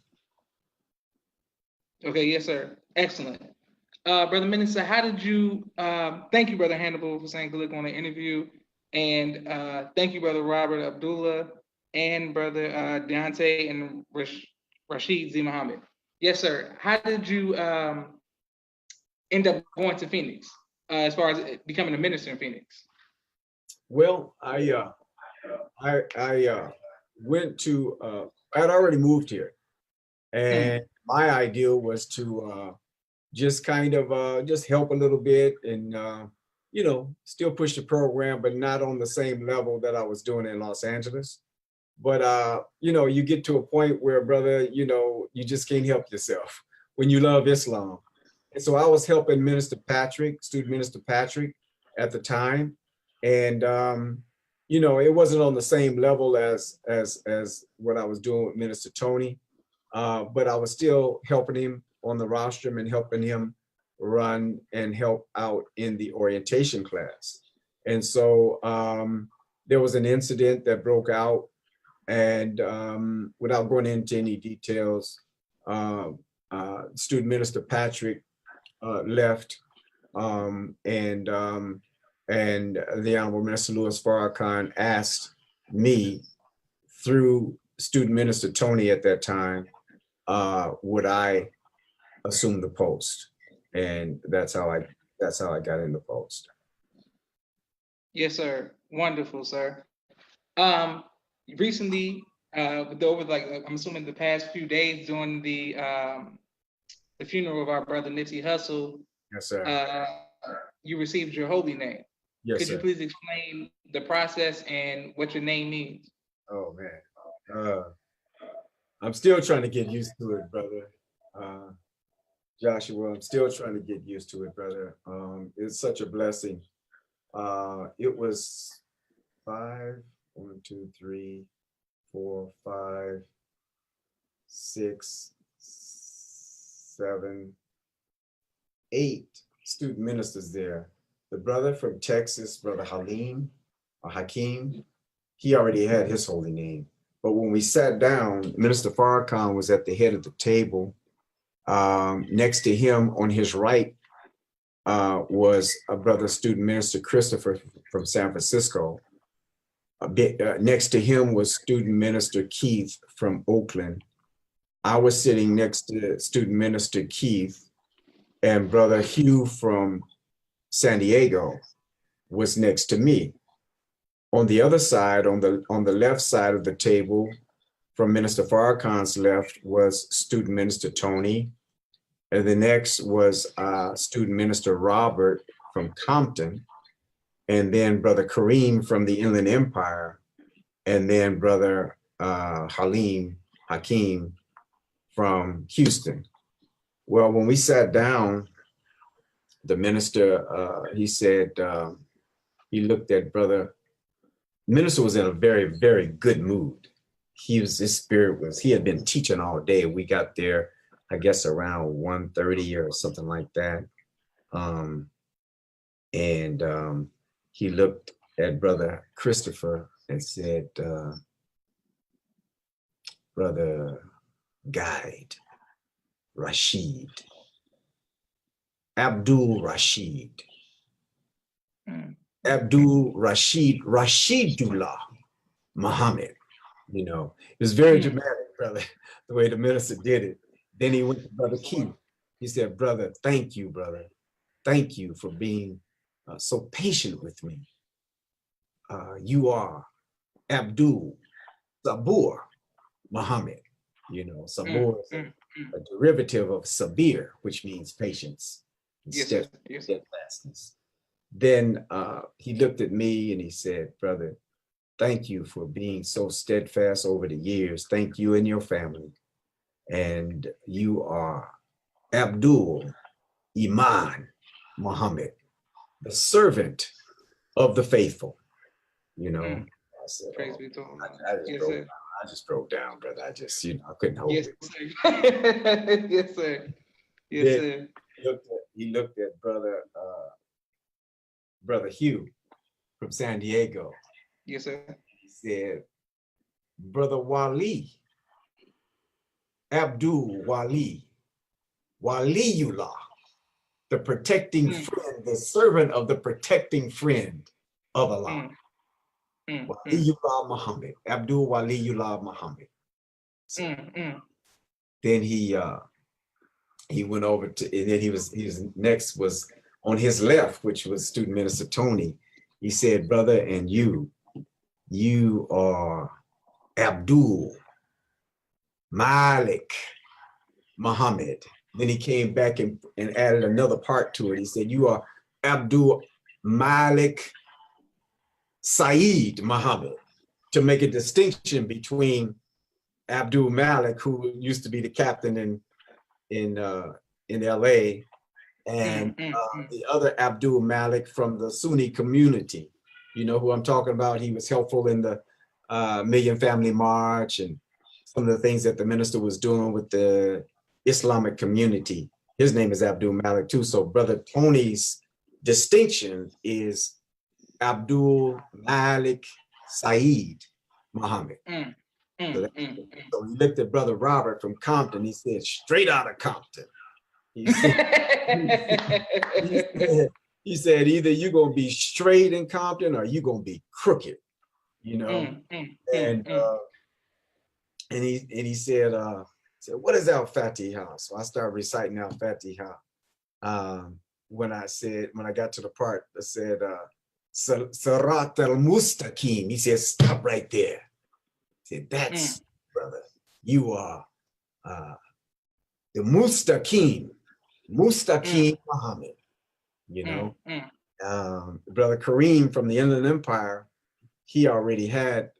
Okay, yes, sir. Excellent. Brother Minister, how did you, thank you, Brother Hannibal, for saying good luck on the interview. And thank you, Brother Robert Abdullah. and brother Deontay and Rashid Z. Muhammad. Yes, sir. How did you end up going to Phoenix as far as becoming a minister in Phoenix? Well, I went to I had already moved here, and my ideal was to just kind of just help a little bit and still push the program, but not on the same level that I was doing in Los Angeles. But you get to a point where, brother, you just can't help yourself when you love Islam. And so I was helping student Minister Patrick at the time. And it wasn't on the same level as what I was doing with Minister Tony. But I was still helping him on the rostrum and helping him run and help out in the orientation class. And so there was an incident that broke out, and without going into any details, student minister Patrick left, and the Honorable Minister Louis Farrakhan asked me through student minister Tony at that time, would I assume the post, and that's how I got in the post. Yes, sir. Wonderful, sir. Recently, over I'm assuming the past few days during the funeral of our brother Nipsey Hussle, Yes, sir. You received your holy name. Yes, Could sir. you please explain the process and what your name means? Oh man, I'm still trying to get used to it, brother. Joshua, I'm still trying to get used to it, brother. It's such a blessing. It was 5, 1, 2, 3, 4, 5, 6, 7, 8 student ministers there. The brother from Texas, Brother Hakeem, he already had his holy name. But when we sat down, Minister Farrakhan was at the head of the table. Next to him on his right was a brother student minister, Christopher from San Francisco. Next to him was student minister Keith from Oakland. I was sitting next to student minister Keith, and brother Hugh from San Diego was next to me. On the other side, on the left side of the table, from Minister Farrakhan's left was student minister Tony, and the next was student minister Robert from Compton, and then brother Kareem from the Inland Empire, and then brother Hakeem from Houston. Well, when we sat down, the minister, he said, he looked at brother, minister was in a very, very good mood. His spirit was, he had been teaching all day. We got there, I guess around 1:30 or something like that. He looked at brother Christopher and said, brother Guide, Rashid, Abdul Rashid, Abdul Rashid, Rashidullah Muhammad. It was very dramatic, brother, the way the minister did it. Then he went to brother Keith. He said, brother, thank you, brother. Thank you for being so patient with me. You are Abdul Sabur Muhammad. Sabur is a derivative of sabir, which means patience and steadfastness. Then he looked at me and he said, brother, thank you for being so steadfast over the years. Thank you and your family. And you are Abdul Iman Muhammad, the servant of the faithful. I said, praise be to Allah. I just broke down, brother. I just, I couldn't hold it. Sir. Yes, sir. Yes, sir. He looked at brother Hugh from San Diego. Yes, sir. He said, brother Wali, Abdul Waliullah, the protecting friend, the servant of the protecting friend of Allah. Waliyullah Muhammad, Abdul Waliyullah Muhammad. So then he went over to, and then he was next was on his left, which was student minister Tony. He said, brother, and you are Abdul Malik Muhammad. Then he came back and added another part to it. He said, you are Abdul Malik Saeed Muhammad, to make a distinction between Abdul Malik, who used to be the captain in LA, and the other Abdul Malik from the Sunni community. You know who I'm talking about? He was helpful in the Million Family March and some of the things that the minister was doing with the Islamic community. His name is Abdul Malik too. So Brother Tony's distinction is Abdul Malik Saeed Muhammad. So he looked at Brother Robert from Compton. He said, straight out of Compton. He said either you're going to be straight in Compton or you're going to be crooked, you know? And he said, what is Al-Fatiha? So I started reciting Al-Fatiha. When I got to the part that said, Sarat al-Mustaqim, he said, stop right there. He said, that's, brother, you are the Mustaqim Muhammad, you know. Brother Kareem from the Inland Empire, he already had,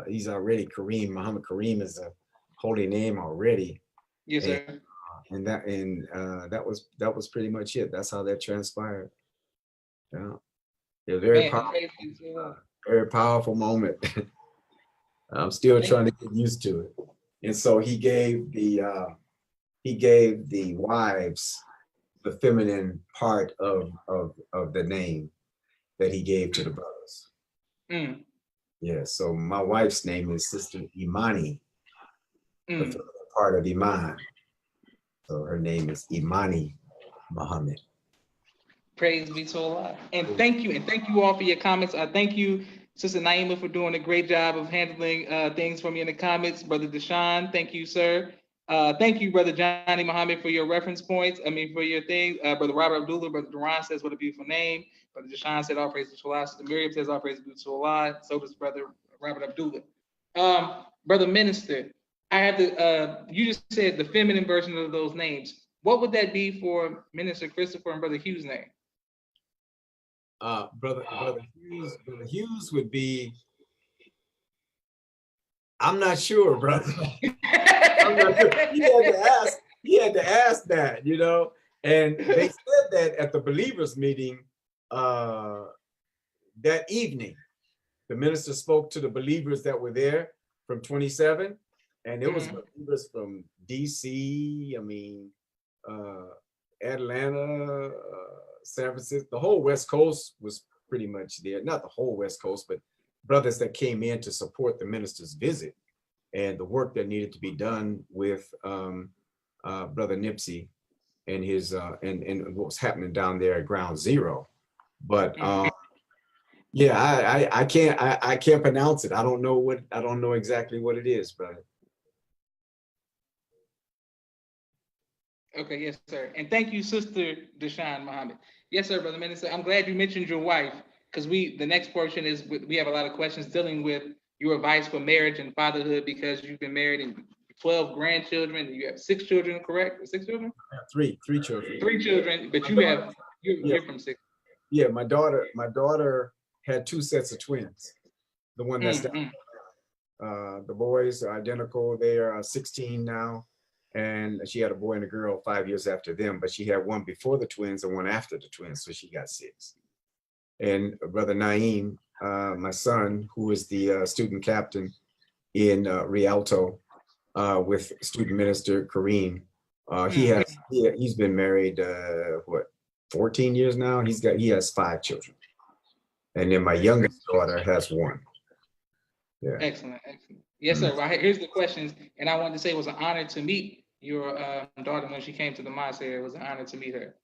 he's already Kareem. Muhammad Kareem is a holy name already. Yes, sir. And that was pretty much it. That's how that transpired. Yeah. It was very powerful moment. I'm still trying to get used to it. And so he gave the wives the feminine part of the name that he gave to the brothers. Yeah. So my wife's name is Sister Imani, the feminine part of Iman. So her name is Imani Muhammad. Praise be to Allah. And thank you all for your comments. Thank you, Sister Naima, for doing a great job of handling things for me in the comments. Brother Deshaun, thank you, sir. Thank you, Brother Johnny Muhammad, for your reference points. For your things. Brother Robert Abdullah, Brother Duran says, what a beautiful name. Brother Deshaun said, all praise to Allah. Sister Miriam says, all praise to Allah. So does Brother Robert Abdullah. Brother Minister, I have to, you just said the feminine version of those names. What would that be for Minister Christopher and Brother Hughes' name? Brother Hughes would be, I'm not sure, brother. I'm not sure. He had to ask that, you know. And they said that at the believers meeting that evening. The minister spoke to the believers that were there from 27, and it was believers from DC, Atlanta, San Francisco, the whole West Coast was pretty much there. Not the whole West Coast, but brothers that came in to support the minister's visit and the work that needed to be done with Brother Nipsey and his and what was happening down there at Ground Zero. But yeah, I can't pronounce it. I don't know exactly what it is, brother. Okay, yes, sir. And thank you, Sister Deshaun Muhammad. Yes, sir, Brother Minister. I'm glad you mentioned your wife, because the next portion is we have a lot of questions dealing with your advice for marriage and fatherhood, because you've been married and 12 grandchildren, and you have 6 children, correct? 6 children? Three children. 3 children, but you're from 6. Yeah, my daughter had 2 sets of twins. The one that's down. The boys are identical. They are 16 now. And she had a boy and a girl 5 years after them, but she had one before the twins and one after the twins, so she got 6. And Brother Naeem, my son, who is the student captain in Rialto with student minister Kareem, he's been married 14 years now. He has 5 children, and then my youngest daughter has 1. Yeah. Excellent. Yes, sir. Well, here's the questions, and I wanted to say it was an honor to meet your daughter when she came to the mosque here. It was an honor to meet her.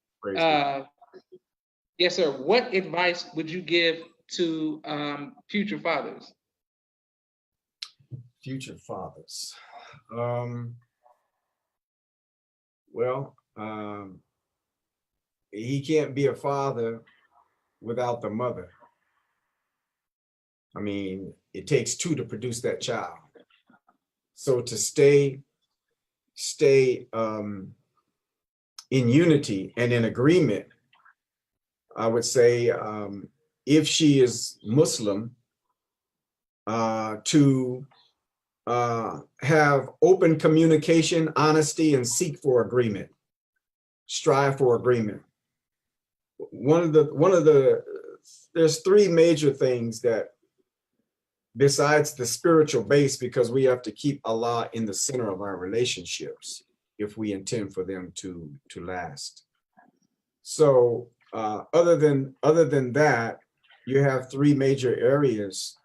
Yes, sir. What advice would you give to future fathers? Future fathers. Well, he can't be a father without the mother. I mean, it takes two to produce that child. So to stay in unity and in agreement, I would say, if she is Muslim, to have open communication, honesty, and seek for agreement, strive for agreement. There's three major things that, besides the spiritual base, because we have to keep Allah in the center of our relationships if we intend for them to last. So other than that, you have three major areas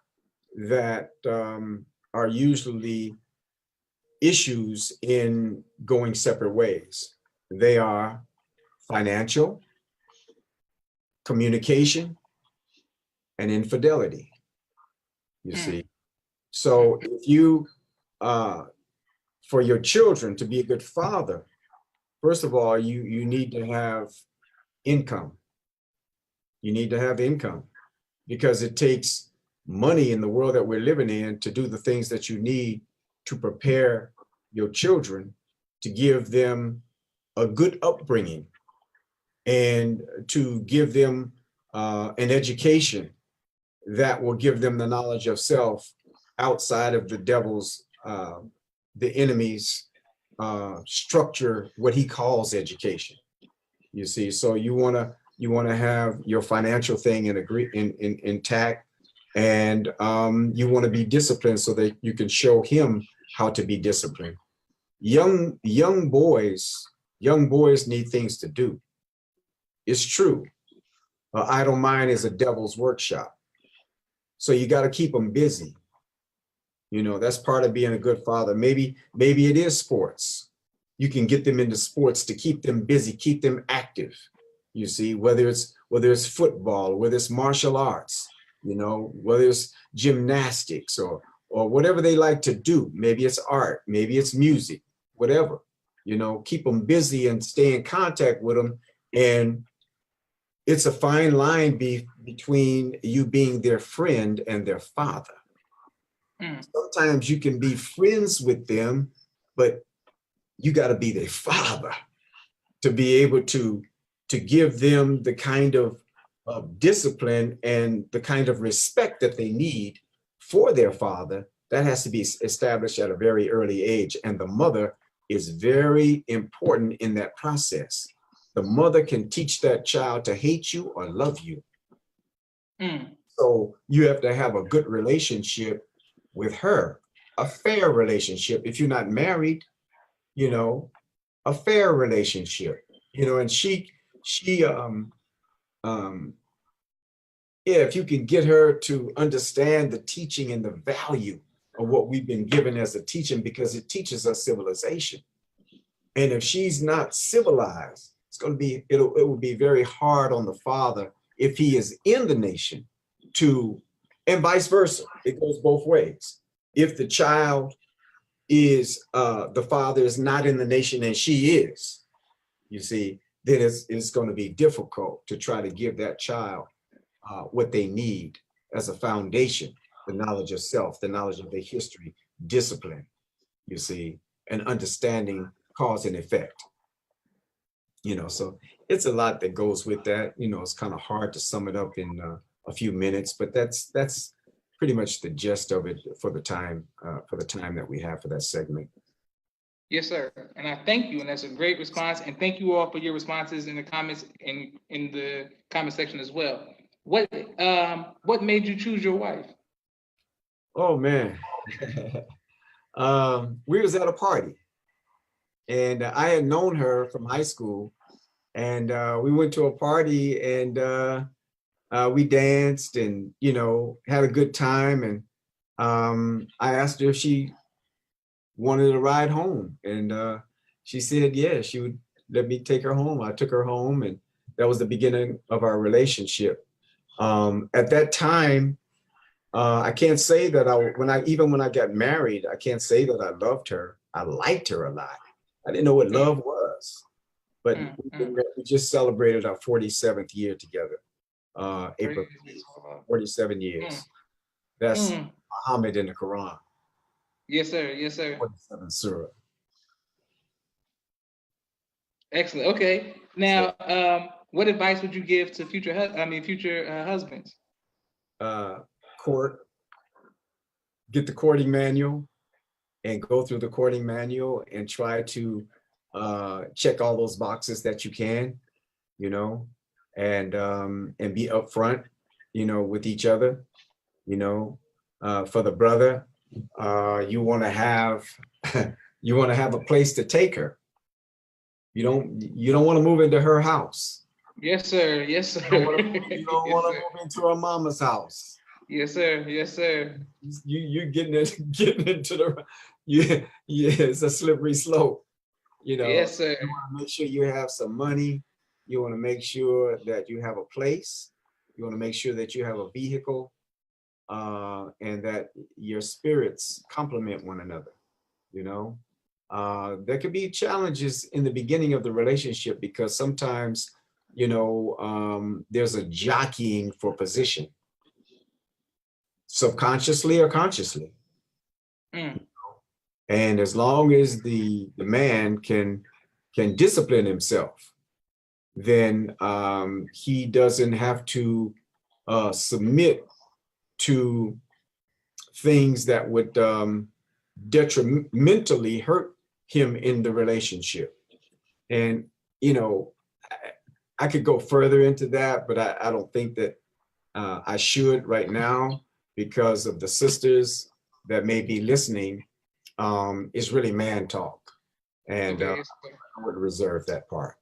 that are usually issues in going separate ways. They are financial, communication, and infidelity. You see, so if you, for your children to be a good father, first of all, you need to have income. You need to have income, because it takes money in the world that we're living in to do the things that you need to prepare your children, to give them a good upbringing, and to give them an education that will give them the knowledge of self outside of the devil's, the enemy's structure, what he calls education. You see, so you want to have your financial thing intact, and you want to be disciplined so that you can show him how to be disciplined. Young boys need things to do. It's true. Idle mind is a devil's workshop. So you got to keep them busy. You know, that's part of being a good father. Maybe it is sports. You can get them into sports to keep them busy, keep them active. You see, whether it's football, whether it's martial arts, you know, whether it's gymnastics or whatever they like to do. Maybe it's art, maybe it's music, whatever. You know, keep them busy and stay in contact with them. And it's a fine line between you being their friend and their father. Sometimes you can be friends with them, but you got to be their father to be able to give them the kind of discipline and the kind of respect that they need for their father. That has to be established at a very early age. And the mother is very important in that process. The mother can teach that child to hate you or love you. So you have to have a good relationship with her, a fair relationship. If you're not married, you know, a fair relationship, you know, and if you can get her to understand the teaching and the value of what we've been given as a teaching, because it teaches us civilization. And if she's not civilized, it will be very hard on the father, if he is in the nation, and vice versa. It goes both ways. If the child is, the father is not in the nation and she is, you see, then it's going to be difficult to try to give that child what they need as a foundation: the knowledge of self, the knowledge of their history, discipline, you see, and understanding cause and effect. You know, so it's a lot that goes with that. You know, it's kind of hard to sum it up in a few minutes, but that's pretty much the gist of it for the time that we have for that segment. Yes, sir. And I thank you, and that's a great response. And thank you all for your responses in the comments and in the comment section as well. What made you choose your wife? Oh man, we was at a party, and I had known her from high school, and we went to a party, and we danced, and you know, had a good time. And I asked her if she wanted a ride home, and she said yeah, she would let me take her home. I took her home, and that was the beginning of our relationship. At that time, I can't say that when I got married, I can't say that I loved her. I liked her a lot. I didn't know what love was, but we just celebrated our 47th year together. April 47 years. That's Muhammad in the Quran. Yes, sir. Yes, sir. 47 surah. Excellent. Okay. Now, what advice would you give to future husbands? Court, get the courting manual and go through the courting manual and try to check all those boxes that you can, you know, and be upfront, you know, with each other, you know. For the brother, you want to have you want to have a place to take her. You don't want to move into her house. Yes, sir. Yes, sir. You don't want to move into her mama's house. Yes, sir. Yes, sir. You're getting into the yeah, it's a slippery slope. You know, yes, sir. You want to make sure you have some money. You want to make sure that you have a place. You want to make sure that you have a vehicle, and that your spirits complement one another. You know, there could be challenges in the beginning of the relationship because sometimes, you know, there's a jockeying for position, subconsciously or consciously. And as long as the man can discipline himself, then he doesn't have to submit to things that would detrimentally hurt him in the relationship. And, you know, I could go further into that, but I don't think that I should right now because of the sisters that may be listening. It's really man talk. And I would reserve that part.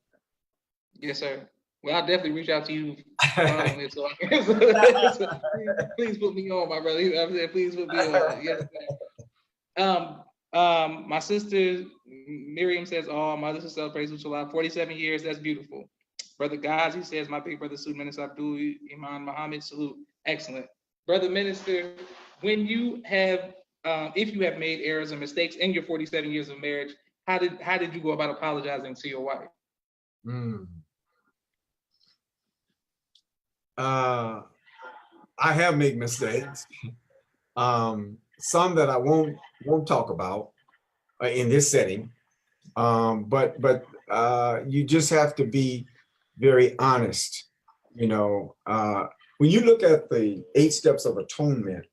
Yes, sir. Well, I'll definitely reach out to you. Please put me on, my brother. I said, please put me on. Yes, sir. My sister Miriam says, "Oh, my sister celebrates July 47 years. That's beautiful." Brother Ghazi says, "My big brother Salute Minister Abdul Iman Muhammad salute." Excellent, brother minister. When you have, if you have made errors and mistakes in your 47 years of marriage, how did you go about apologizing to your wife? I have made mistakes. Some that I won't talk about in this setting. But you just have to be very honest. You know, when you look at the 8 steps of atonement,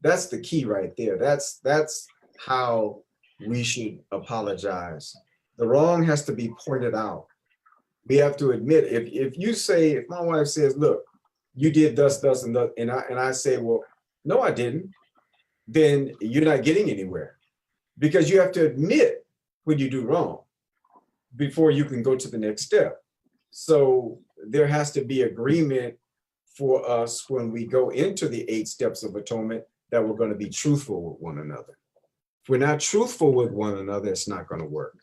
that's the key right there. That's how we should apologize. The wrong has to be pointed out. We have to admit, if my wife says, "Look, you did thus, and thus," and I say, "Well, no, I didn't," then you're not getting anywhere, because you have to admit when you do wrong before you can go to the next step. So there has to be agreement for us when we go into the 8 steps of atonement that we're going to be truthful with one another. If we're not truthful with one another, it's not going to work.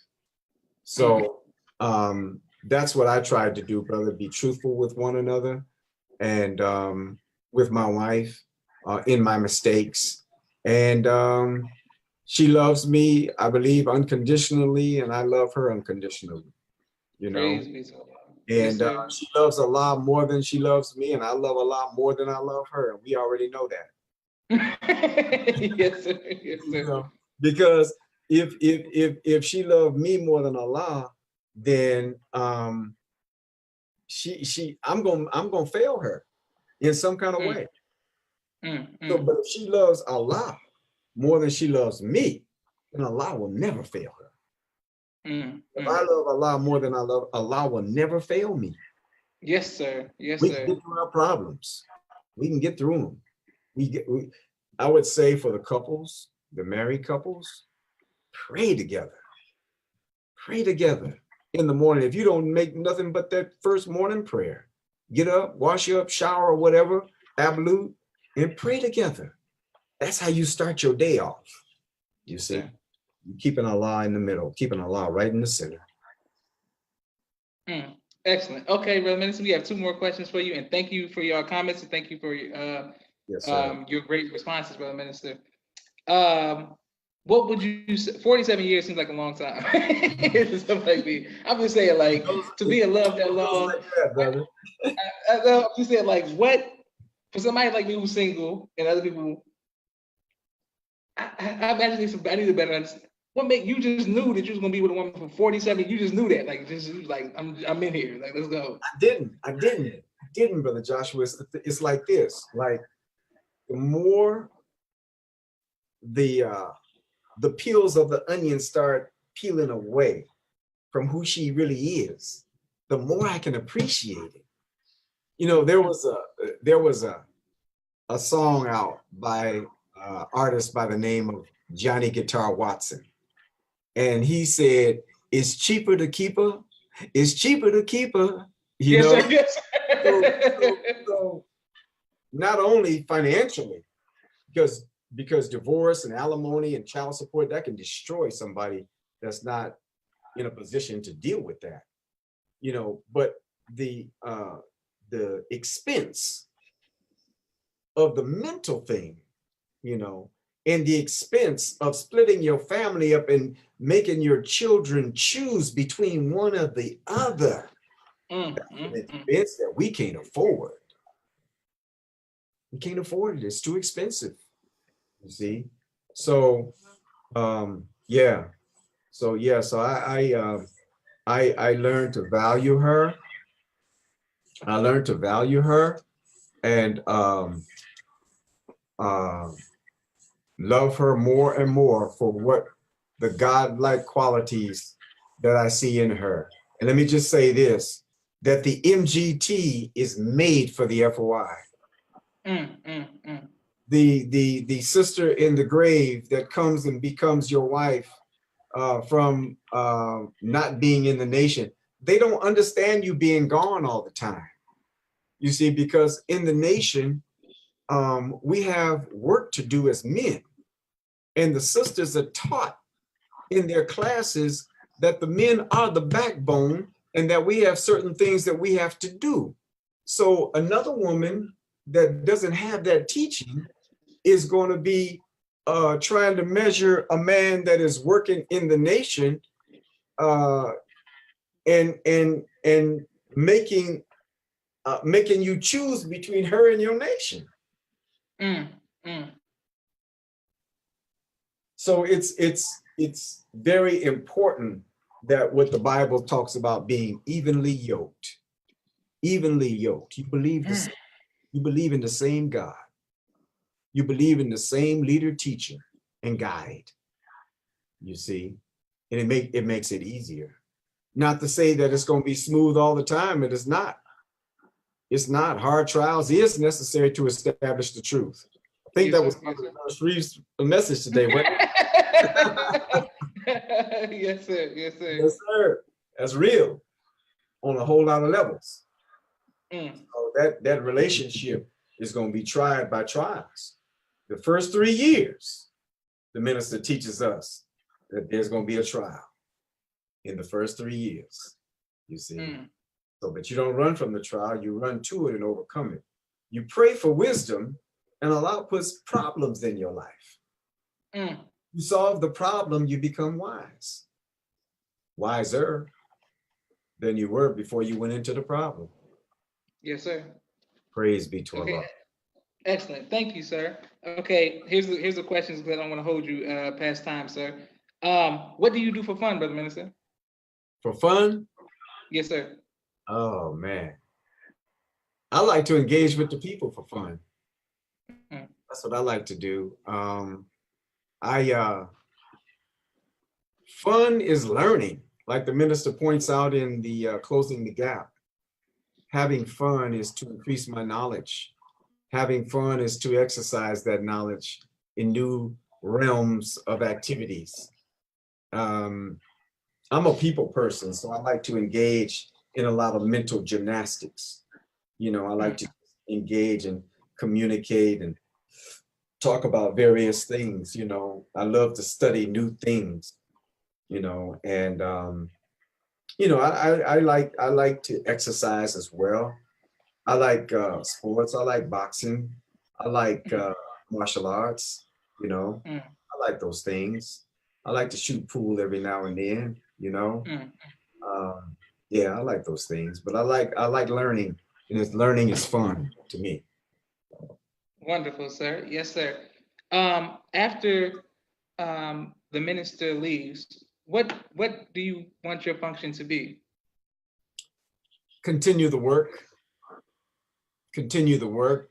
So that's what I tried to do, brother, be truthful with one another and with my wife in my mistakes. And she loves me, I believe, unconditionally, and I love her unconditionally, you know. And she loves Allah more than she loves me, and I love Allah more than I love her, and we already know that. Yes, sir. Yes, sir. You know, because if she loved me more than Allah, then I'm gonna fail her in some kind of way. So, but if she loves Allah more than she loves me, then Allah will never fail her. If I love Allah more than I love, Allah will never fail me. Yes, sir. Yes, we sir. can get through our problems. We can get through them. I would say for the couples, the married couples, pray together. Pray together in the morning. If you don't make nothing but that first morning prayer, get up, wash up, shower, or whatever, absolute, and pray together. That's how you start your day off. You see, you're keeping Allah in the middle, keeping Allah right in the center. Excellent. Okay, Brother Minister, we have two more questions for you, and thank you for your comments, and thank you for Yes, sir. your great responses, Brother Minister. Um, what would you say? 47 years seems like a long time. Something like me. I'm just saying, like, to be in love that long. Like that, brother. I'm just saying, like, what for somebody like me who's single and other people. I imagine I need to better understand. What make you just knew that you was gonna be with a woman for 47? You just knew that, like, just like I'm in here, like, let's go. I didn't, brother Joshua. It's like this. Like the more the peels of the onion start peeling away from who she really is, the more I can appreciate it. You know, there was a song out by artist by the name of Johnny Guitar Watson, and he said, "It's cheaper to keep her. It's cheaper to keep her." You Yes, know, sir. Yes, so, so, sir. so not only financially, because divorce and alimony and child support that can destroy somebody that's not in a position to deal with that. You know, but the expense of the mental thing, you know, and the expense of splitting your family up and making your children choose between one or the other, an expense that we can't afford. We can't afford it. It's too expensive. You see. So yeah. So yeah. So I learned to value her. I learned to value her and uh, love her more and more for what the godlike qualities that I see in her. And let me just say this, that the MGT is made for the FOI. The sister in the grave that comes and becomes your wife from not being in the nation, they don't understand you being gone all the time. You see, because in the nation, we have work to do as men. And the sisters are taught in their classes that the men are the backbone and that we have certain things that we have to do. So another woman that doesn't have that teaching is going to be trying to measure a man that is working in the nation uh, and making making you choose between her and your nation. So it's very important that what the Bible talks about being evenly yoked. Evenly yoked. You believe you believe in the same God. You believe in the same leader, teacher, and guide. You see, and it makes it easier. Not to say that it's going to be smooth all the time. It is not. It's not. Hard trials is necessary to establish the truth. I think Yes, that sir. was Shreve's message today. Yes, sir. Yes, sir. Yes, sir. That's real on a whole lot of levels. So that relationship is going to be tried by trials. The first 3 years, the minister teaches us that there's going to be a trial in the first 3 years. You see. So, but you don't run from the trial, you run to it and overcome it. You pray for wisdom, and Allah puts problems in your life. You solve the problem, you become wise. Wiser than you were before you went into the problem. Yes, sir. Praise be to Allah. Excellent. Thank you, sir. Okay, here's the questions because I don't want to hold you past time, sir. What do you do for fun, Brother Minister? For fun? Yes, sir. Oh man. I like to engage with the people for fun. That's what I like to do. Fun is learning, like the minister points out in the Closing the Gap. Having fun is to increase my knowledge. Having fun is to exercise that knowledge in new realms of activities. I'm a people person, so I like to engage in a lot of mental gymnastics. You know, I like to engage and communicate and talk about various things. You know, I love to study new things, you know, and You know, I like to exercise as well. I like sports. I like boxing. I like martial arts. You know, Mm, I like those things. I like to shoot pool every now and then. You know, mm. um, yeah, I like those things. But I like learning, and learning is fun to me. Wonderful, sir. Yes, sir. After the minister leaves, what do you want your function to be? Continue the work. Continue the work.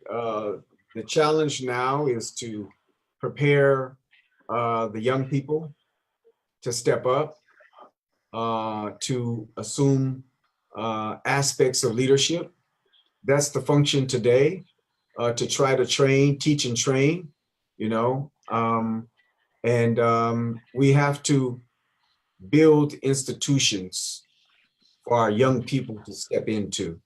The challenge now is to prepare the young people to step up, to assume aspects of leadership. That's the function today, to try to train, teach, and train, you know. And we have to build institutions for our young people to step into.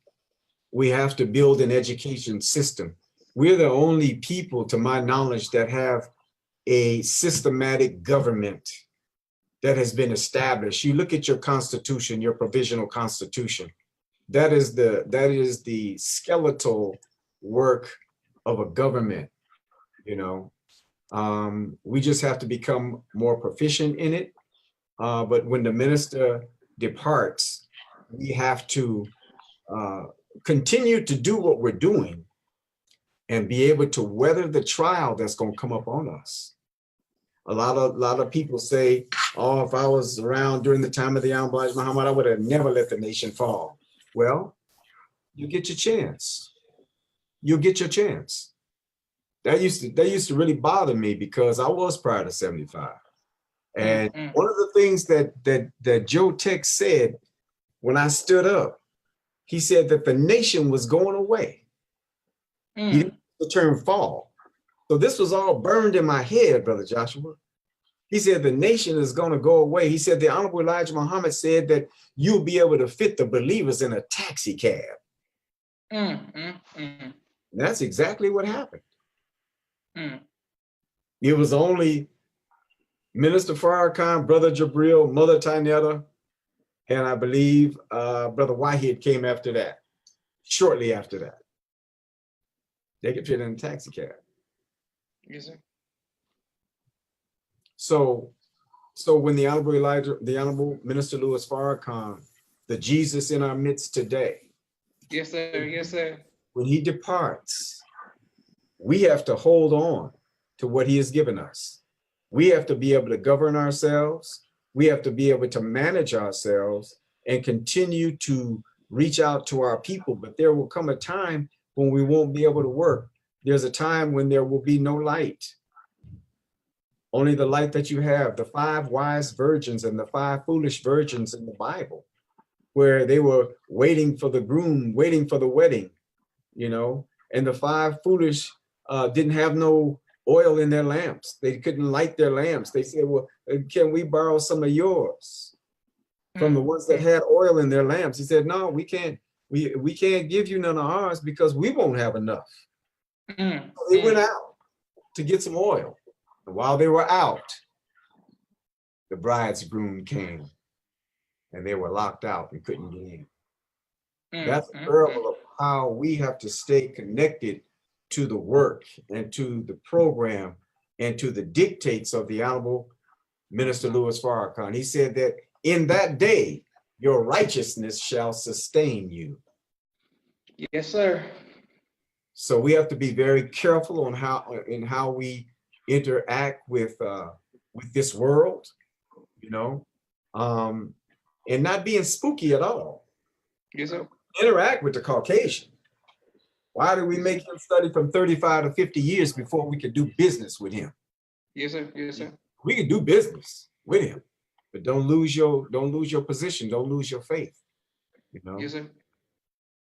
We have to build an education system. We're the only people, to my knowledge, that have a systematic government that has been established. You look at your constitution, your provisional constitution. That is the skeletal work of a government. You know, we just have to become more proficient in it. But when the minister departs, we have to uh, continue to do what we're doing and be able to weather the trial that's going to come up on us. A lot of people say, "Oh, if I was around during the time of the Honorable Elijah Muhammad, I would have never let the nation fall." Well, you get your chance. You'll get your chance. That used to really bother me because I was prior to 75. Mm, And mm, one of the things that Joe Tex said when I stood up, he said that the nation was going away. He didn't mm. use the term fall. So this was all burned in my head, Brother Joshua. He said the nation is going to go away. He said the Honorable Elijah Muhammad said that you'll be able to fit the believers in a taxi cab. Mm, mm, mm, And that's exactly what happened. mm. It was only Minister Farrakhan, Brother Jabril, Mother Tynetta, and I believe Brother Whitehead came after that, shortly after that. They could fit in a taxi cab. Yes, sir. So, so when the Honorable Minister Louis Farrakhan, the Jesus in our midst today, Yes, sir. Yes, sir. when he departs, we have to hold on to what he has given us. We have to be able to govern ourselves. We have to be able to manage ourselves and continue to reach out to our people. But there will come a time when we won't be able to work. There's a time when there will be no light. Only the light that you have, the 5 wise virgins and the 5 foolish virgins in the Bible, where they were waiting for the groom, waiting for the wedding, you know, and the 5 foolish didn't have no oil in their lamps. They couldn't light their lamps. They said, well, can we borrow some of yours from the Mm, ones that mm, had oil in their lamps? He said, no, we can't. We can't give you none of ours because we won't have enough. mm, So they went mm, out to get some oil. And while they were out, the bridegroom came and they were locked out and couldn't get in. mm, That's a mm, mm. parable of how we have to stay connected to the work and to the program and to the dictates of the Honorable Minister Louis Farrakhan. He said that in that day, your righteousness shall sustain you. Yes, sir. So we have to be very careful on how we interact with this world, you know, um, and not being spooky at all. Yes, sir. Interact with the Caucasian. Why do we Yes, sir. make him study from 35 to 50 years before we could do business with him? Yes, sir. Yes, sir. We can do business with him, but don't lose your position, don't lose your faith. You know, Yes, sir.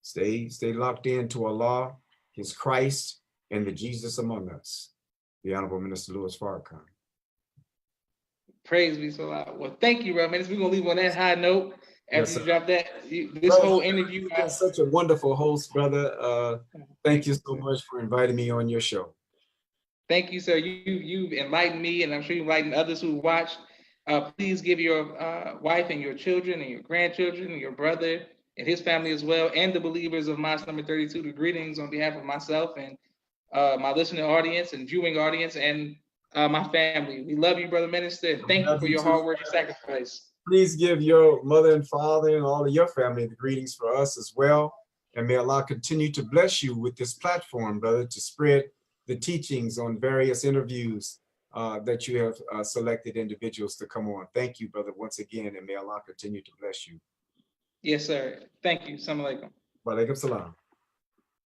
stay locked into Allah, His Christ, and the Jesus among us, the Honorable Minister Louis Farrakhan. Praise be so loud. Well, thank you, bro. Man, we're gonna leave on that high note. After Yes, you sir. drop that, this Brother, whole interview, you've been such a wonderful host, brother. Thank thank you you, so sir. much for inviting me on your show. Thank you, sir. You've enlightened me, and I'm sure you enlightened others who watched. Please give your wife and your children and your grandchildren and your brother and his family as well, and the believers of Mosque number 32, the greetings on behalf of myself and my listening audience and viewing audience and my family. We love you, Brother Minister, and thank you Love for you your too. hard work and sacrifice. Please give your mother and father and all of your family the greetings for us as well. And may Allah continue to bless you with this platform, brother, to spread the teachings on various interviews that you have selected individuals to come on. Thank you, brother, once again, and may Allah continue to bless you. Yes, sir. Thank you. Assalamu alaikum. Wa alaikum salam.